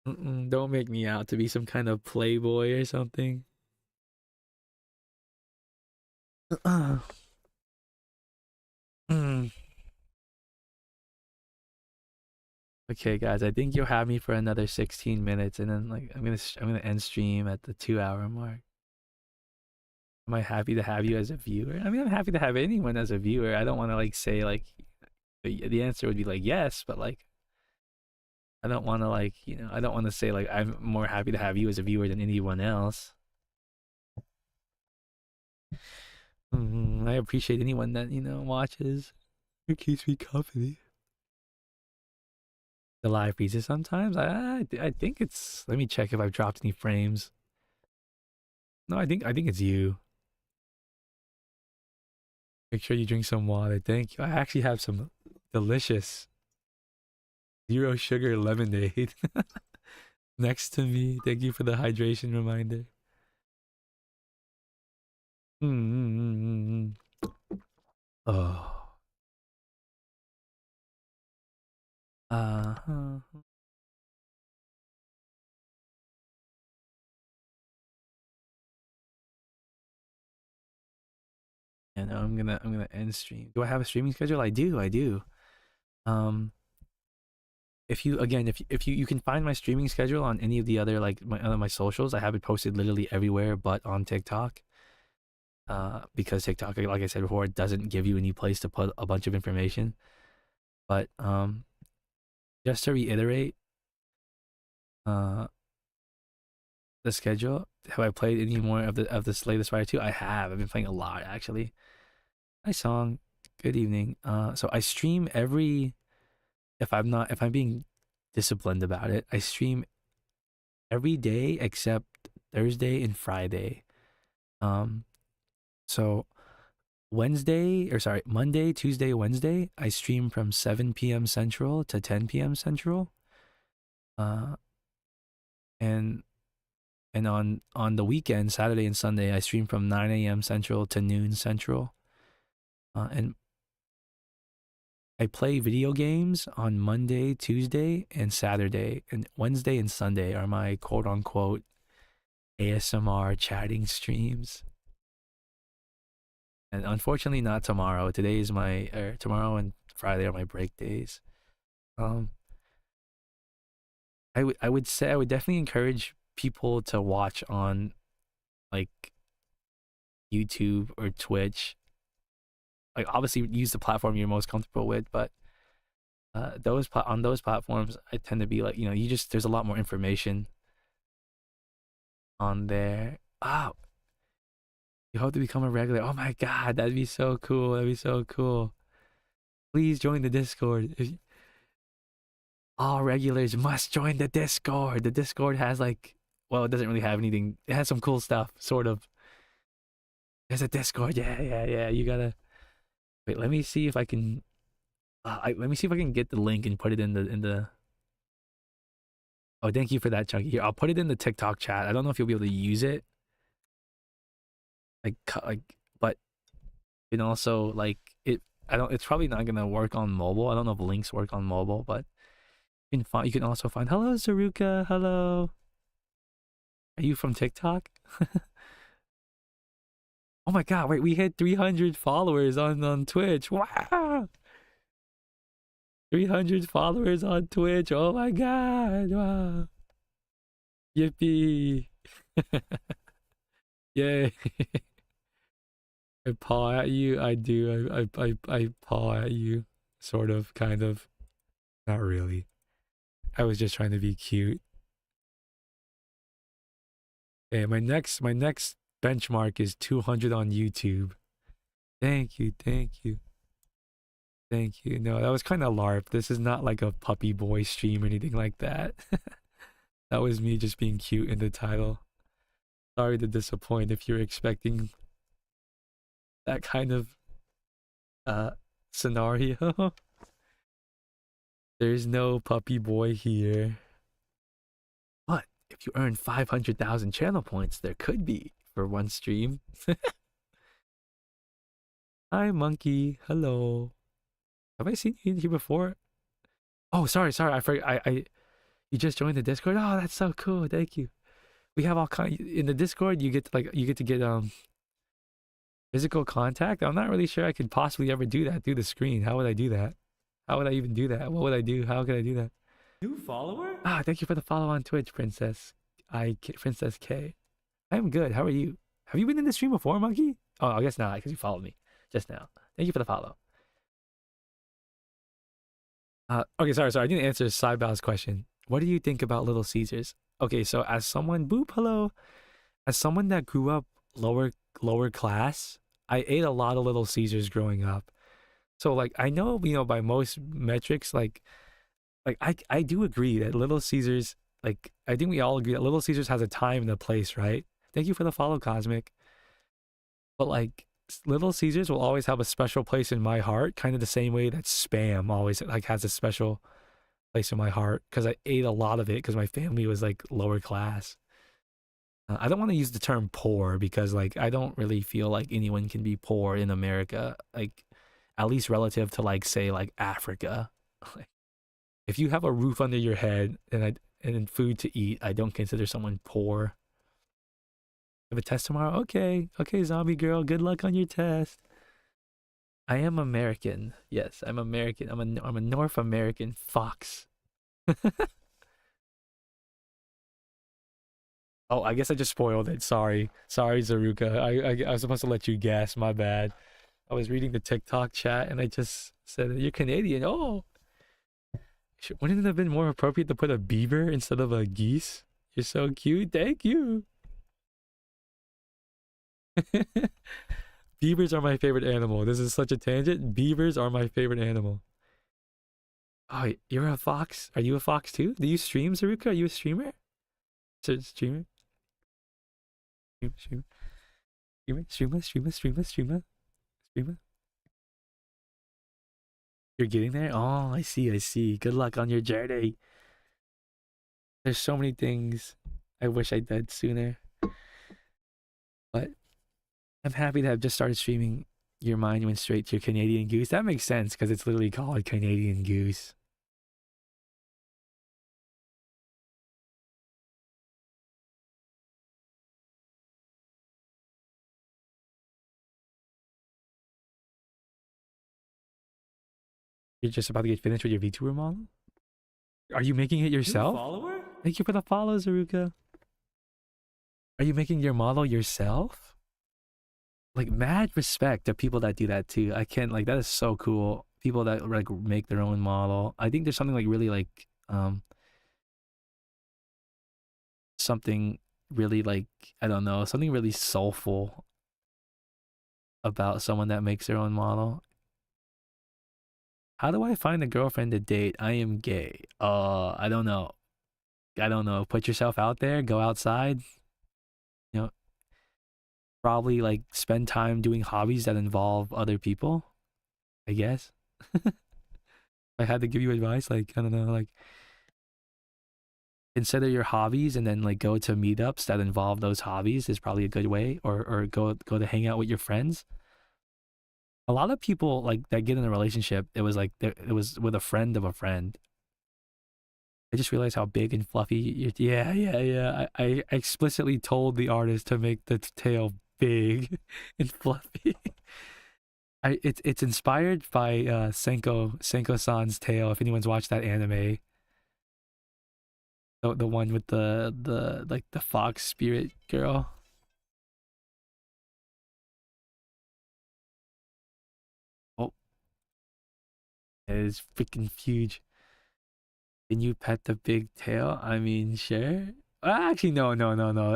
Don't make me out to be some kind of playboy or something. Mm. Okay, guys, I think you'll have me for another 16 minutes, and then like I'm gonna end stream at the 2 hour mark. Am I happy to have you as a viewer? I mean, I'm happy to have anyone as a viewer. I don't want to like say like the answer would be like yes, but like I don't want to like I don't want to say like I'm more happy to have you as a viewer than anyone else. I appreciate anyone that watches or keeps me company. The live pieces sometimes. I think it's. Let me check if I've dropped any frames. No, I think it's you. Make sure you drink some water. Thank you. I actually have some delicious zero sugar lemonade next to me. Thank you for the hydration reminder. Mm-hmm. Oh. Uh-huh. And I'm gonna end stream. Do I have a streaming schedule? I do. I do. Um, if you again, if you can find my streaming schedule on any of the other like my socials, I have it posted literally everywhere but on TikTok. Because TikTok, like I said before, doesn't give you any place to put a bunch of information. But just to reiterate, uh, the schedule. Have I played any more of the Slay the Spire 2? I have. I've been playing a lot actually. Hi song. Good evening. So I stream every. If I'm being disciplined about it, I stream every day except Thursday and Friday. Um, so Monday, Tuesday, Wednesday, I stream from 7 p.m. Central to 10 p.m. Central. Uh, and on the weekend, Saturday and Sunday, I stream from 9 a.m. Central to noon Central. And I play video games on Monday, Tuesday, and Saturday, and Wednesday and Sunday are my quote unquote ASMR chatting streams. And unfortunately, not tomorrow. Tomorrow and Friday are my break days. Um, I would say I would definitely encourage people to watch on like YouTube or Twitch. Like obviously use the platform you're most comfortable with, but on those platforms, I tend to be like there's a lot more information on there. Oh, you hope to become a regular. Oh my god, that'd be so cool. That'd be so cool. Please join the Discord. All regulars must join the Discord. The Discord has like, well, it doesn't really have anything. It has some cool stuff, sort of. There's a Discord. Yeah, yeah, yeah. You gotta wait. Let me see if I can. Let me see if I can get the link and put it in the. Oh, thank you for that, Chunky. Here, I'll put it in the TikTok chat. I don't know if you'll be able to use it. Like, but it also like it. I don't. It's probably not gonna work on mobile. I don't know if links work on mobile, but you can find. You can also find. Hello, Saruka. Hello. Are you from TikTok? Oh my god, wait, we hit 300 followers on Twitch. Wow. 300 followers on Twitch. Oh my god. Wow. Yippee. Yay. I paw at you. I do. I paw at you. Sort of, kind of. Not really. I was just trying to be cute. Hey, my next benchmark is 200 on YouTube. Thank you, thank you. Thank you. No, that was kind of LARP. This is not like a puppy boy stream or anything like that. That was me just being cute in the title. Sorry to disappoint if you're expecting that kind of uh scenario. There's no puppy boy here. But if If you earn 500,000 channel points, there could be for one stream. Hi, monkey. Hello. Have I seen you in here before? Oh, sorry. I forgot. You just joined the Discord. Oh, that's so cool. Thank you. We have all kind in the Discord. You get to get physical contact. I'm not really sure I could possibly ever do that through the screen. How would I do that? How would I even do that? What would I do? How could I do that? New follower? Ah, thank you for the follow on Twitch, Princess K. I'm good. How are you? Have you been in the stream before, monkey? Oh, I guess not, because you followed me just now. Thank you for the follow. Okay, sorry. I didn't answer Cybal's question. What do you think about Little Caesars? Okay, so as someone, boop, hello, as someone that grew up lower class, I ate a lot of Little Caesars growing up. So like I know, by most metrics, like I do agree that Little Caesars, like I think we all agree that Little Caesars has a time and a place, right? Thank you for the follow, Cosmic. But like Little Caesars will always have a special place in my heart, kind of the same way that Spam always like has a special place in my heart because I ate a lot of it because my family was like lower class. I don't want to use the term poor because like I don't really feel like anyone can be poor in America, like at least relative to like say like Africa. Like, if you have a roof under your head and food to eat, I don't consider someone poor. Have a test tomorrow? Okay, zombie girl. Good luck on your test. I am American. Yes, I'm American. I'm a North American fox. Oh, I guess I just spoiled it. Sorry, Zaruka. I was supposed to let you guess. My bad. I was reading the TikTok chat and I just said you're Canadian. Oh, wouldn't it have been more appropriate to put a beaver instead of a geese? You're so cute. Thank you. Beavers are my favorite animal. This is such a tangent. Beavers are my favorite animal. Oh, you're a fox? Are you a fox too? Do you stream, Zaruka? Are you a streamer? Streamer? Streamer? You're getting there? Oh, I see. Good luck on your journey. There's so many things I wish I did sooner. But I'm happy to have just started streaming. Your mind went straight to Canadian Goose. That makes sense because it's literally called Canadian Goose. You're just about to get finished with your VTuber model? Are you making it yourself? New follower? Thank you for the follow, Zaruka. Are you making your model yourself? Like, mad respect to people that do that too. I can't, like, that is so cool. People that like make their own model. I think there's something like really like something really like, I don't know, something really soulful about someone that makes their own model. How do I find a girlfriend to date? I am gay. I don't know. Put yourself out there, go outside. You know, probably like spend time doing hobbies that involve other people, I guess. If I had to give you advice, like, I don't know, like consider your hobbies and then like go to meetups that involve those hobbies is probably a good way, or go to hang out with your friends. A lot of people like that get in a relationship, it was like it was with a friend of a friend. I just realized how big and fluffy yeah. I explicitly told the artist to make the tail big and fluffy. It's inspired by Senko-san's tail, if anyone's watched that anime. The one with the like the fox spirit girl. Oh, it is freaking huge. Can you pet the big tail? I mean, sure. Actually, no.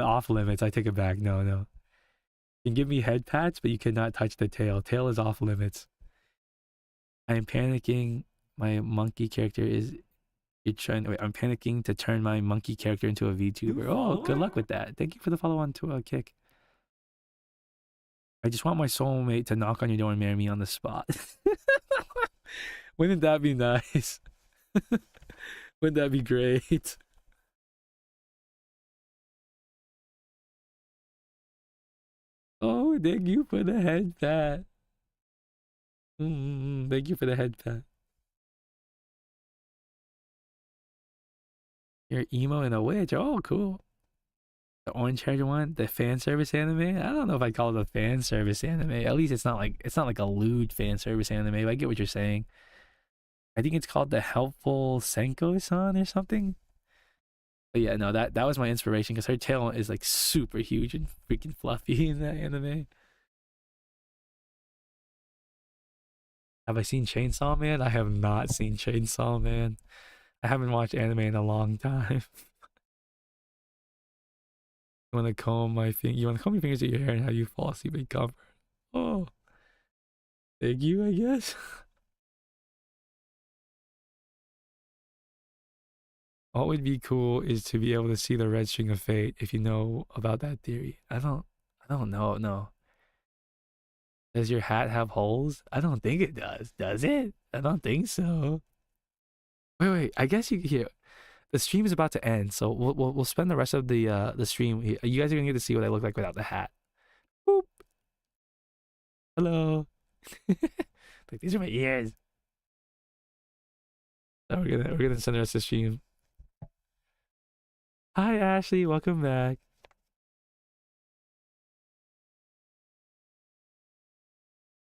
Off limits. I take it back. No. You can give me head pats, but you cannot touch the tail. Tail is off limits. I am panicking. My monkey character is. You're trying. Wait, I'm panicking to turn my monkey character into a VTuber. Oh, good luck with that. Thank you for the follow on to a kick. I just want my soulmate to knock on your door and marry me on the spot. Wouldn't that be nice? Wouldn't that be great? Ooh, thank you for the head pat. Thank you for the head pat. You're emo and a witch. Oh, cool. The orange haired one, the fan service anime. I don't know if I call it a fan service anime. At least it's not like a lewd fan service anime. But I get what you're saying. I think it's called the Helpful Senko-san or something. But yeah, no, that was my inspiration because her tail is like super huge and freaking fluffy in that anime. Have I seen Chainsaw Man? I have not seen Chainsaw Man. I haven't watched anime in a long time. You want to comb my finger? You want to comb your fingers to your hair and how you fall asleep in comfort? Oh, thank you, I guess. What would be cool is to be able to see the red string of fate if you know about that theory. I don't know. No. Does your hat have holes? I don't think it does. Does it? I don't think so. Wait. I guess you here. The stream is about to end, so we'll spend the rest of the stream. You guys are gonna get to see what I look like without the hat. Boop. Hello. Like these are my ears. So we're gonna send the rest of the stream. Hi Ashley, welcome back.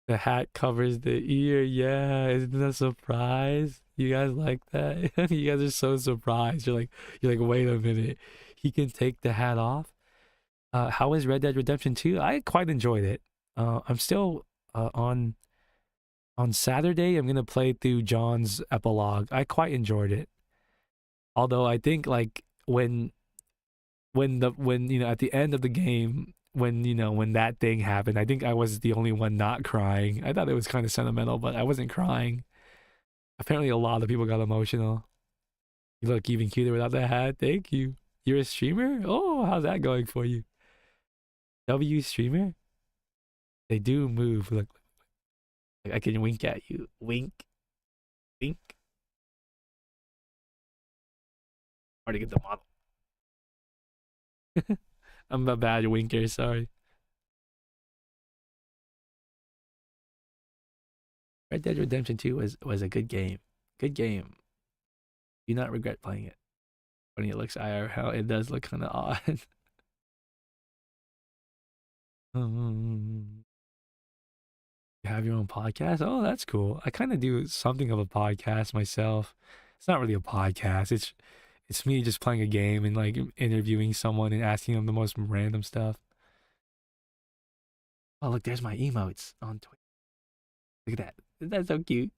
The hat covers the ear. Yeah, isn't that a surprise? You guys like that? You guys are so surprised. You're like, wait a minute. He can take the hat off. How is Red Dead Redemption 2? I quite enjoyed it. I'm still on Saturday. I'm gonna play through John's epilogue. I quite enjoyed it. Although I think like when at the end of the game when that thing happened, I think I was the only one not crying. I thought it was kind of sentimental, but I wasn't crying. Apparently, a lot of people got emotional. You look even cuter without the hat. Thank you. You're a streamer? Oh, how's that going for you? W streamer? They do move. Look, I can wink at you. Wink, wink. Hard to get the model. I'm a bad winker. Sorry. Red Dead Redemption 2 was a good game. Good game. Do not regret playing it. When it looks IRL, it does look kind of odd. You have your own podcast? Oh, that's cool. I kind of do something of a podcast myself. It's not really a podcast. It's me just playing a game and like interviewing someone and asking them the most random stuff. Oh, look, there's my emotes on Twitter. Look at that. That's so cute.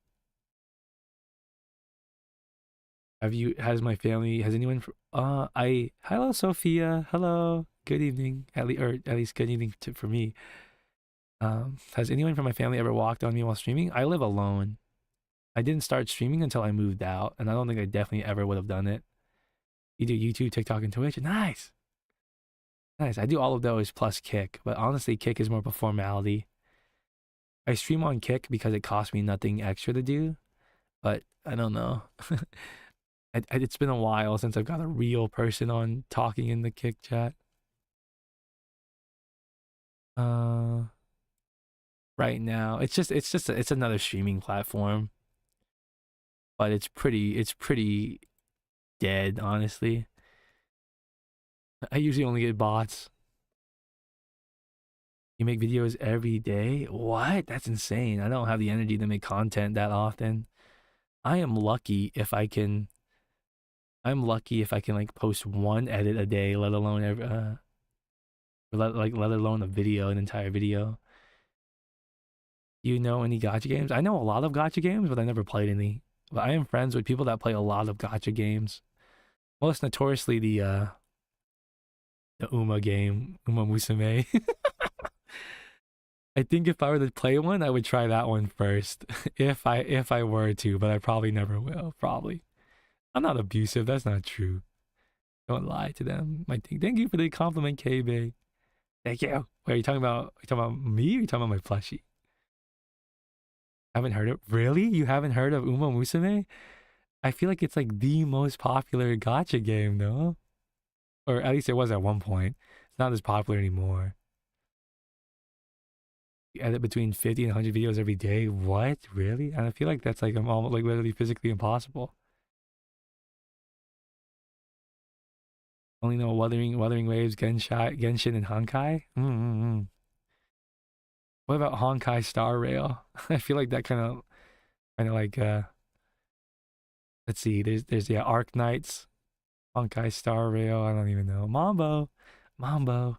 Has anyone, hello, Sophia. Hello. Good evening. At least good evening for me. Has anyone from my family ever walked on me while streaming? I live alone. I didn't start streaming until I moved out, and I don't think I definitely ever would have done it. You do YouTube, TikTok, and Twitch? Nice. Nice. I do all of those plus Kick, but honestly, Kick is more of a formality. I stream on Kick because it costs me nothing extra to do, but I don't know. It's been a while since I've got a real person on talking in the Kick chat. Right now, it's another streaming platform, but it's pretty dead, honestly. I usually only get bots. You make videos every day? What? That's insane. I don't have the energy to make content that often. I am lucky if I can. I'm lucky if I can like post one edit a day, let alone let alone a video, an entire video. You know any gacha games? I know a lot of gacha games, but I never played any. But I am friends with people that play a lot of gacha games. Most notoriously the Uma game, Uma Musume. I think if I were to play one, I would try that one first. If I were to, but I probably never will. Probably. I'm not abusive. That's not true. Don't lie to them. Thank you for the compliment, K-Bay. Thank you. Wait, are you talking about me or are you talking about my plushie? Haven't heard of really? You haven't heard of Uma Musume? I feel like it's like the most popular gacha game, no? Or at least it was at one point. It's not as popular anymore. You edit between 50 and 100 videos every day. What? Really? And I feel like that's like I'm almost like literally physically impossible. Only know Wuthering Waves, Genshin, and Honkai. What about Honkai Star Rail? I feel like that kind of like let's see. There's yeah, Arc Knights, Honkai Star Rail. I don't even know. Mambo, Mambo.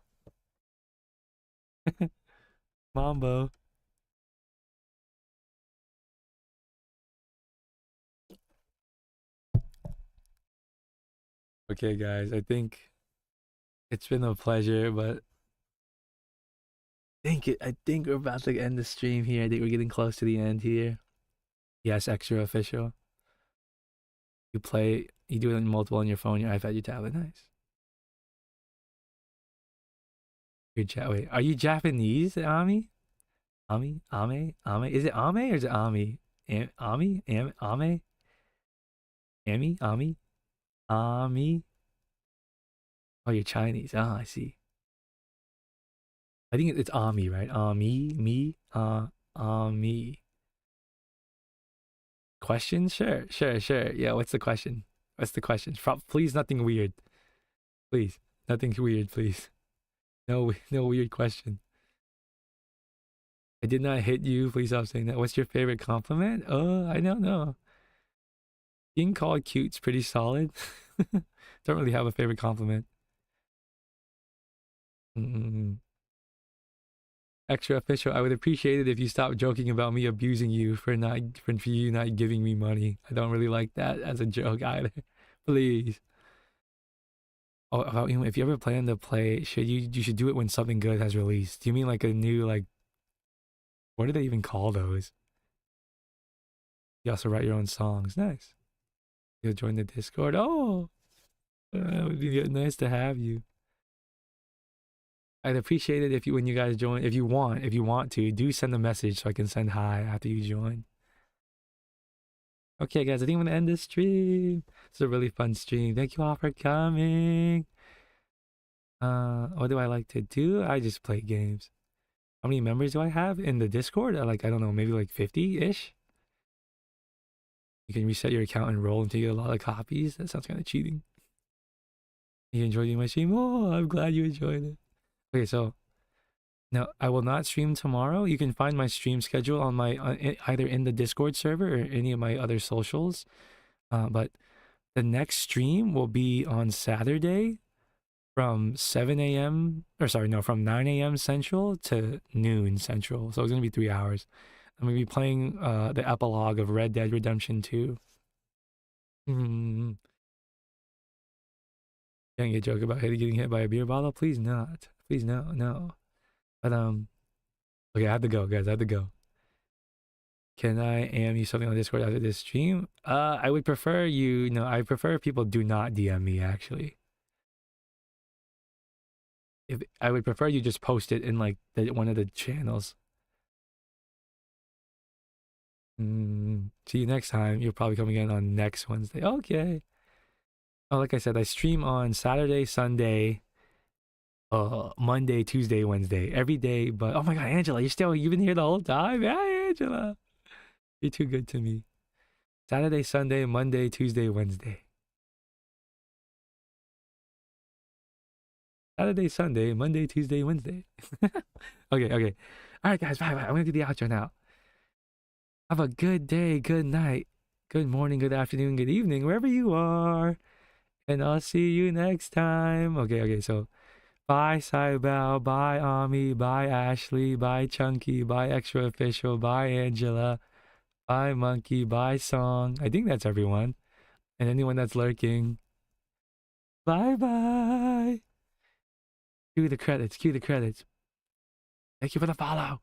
Okay, guys. I think it's been a pleasure, but I think we're about to end the stream here. I think we're getting close to the end here. Yes, extra official. You do it multiple on your phone, your iPad, your tablet. Nice. Your chat. Wait, are you Japanese, Ami? Ame? Is it Ame or is it Ami? Ami? Ame? Ami? Ami? Oh, you're Chinese. Ah, I see. I think it's Ami, right? Ami. Question? Sure. Yeah, what's the question? What's the question? Please, nothing weird. Please, nothing weird, please. No weird question. I did not hit you. Please stop saying that. What's your favorite compliment? I don't know. Being called cute's pretty solid. Don't really have a favorite compliment. Mm-mm. Extra official. I would appreciate it if you stopped joking about me abusing you for you not giving me money. I don't really like that as a joke either. Please. Oh, about you. If you ever plan to play, you should do it when something good has released. Do you mean like a new like what do they even call those? You also write your own songs. Nice. You'll join the Discord. Oh, it would be nice to have you. I'd appreciate it if you when you guys join. If you want to, do send a message so I can send hi after you join. Okay, guys, I think I'm gonna end this stream. It's a really fun stream. Thank you all for coming. What do I like to do? I just play games. How many members do I have in the Discord? Like I don't know, maybe like 50-ish. You can reset your account and roll until you get a lot of copies. That sounds kind of cheating. You enjoyed my stream? Oh, I'm glad you enjoyed it. Okay, so now I will not stream tomorrow. You can find my stream schedule on my either in the Discord server or any of my other socials. But the next stream will be on Saturday from 7 a.m. or sorry, no, from 9 a.m. Central to noon Central. So it's gonna be 3 hours. I'm gonna be playing the epilogue of Red Dead Redemption 2. Mm-hmm. Can't get a joke about getting hit by a beer bottle. Please not. Please no. But okay, I have to go, guys. I have to go. Can I am you something on Discord after this stream? I would prefer I prefer people do not DM me actually. If I would prefer you just post it in like one of the channels. See you next time. You'll probably come again on next Wednesday. Okay. Oh, like I said, I stream on Saturday, Sunday, Monday, Tuesday, Wednesday, every day. But oh my God, Angela, you've been here the whole time. Yeah, Angela, you're too good to me. Saturday, Sunday, Monday, Tuesday, Wednesday. Saturday, Sunday, Monday, Tuesday, Wednesday. Okay. All right, guys, bye. I'm gonna do the outro now. Have a good day, good night, good morning, good afternoon, good evening, wherever you are. And I'll see you next time. Okay, so bye Saibao, bye Ami, bye Ashley, bye Chunky, bye Extra Official, bye Angela, bye Monkey, bye Song. I think that's everyone. And anyone that's lurking. Bye. Cue the credits. Thank you for the follow.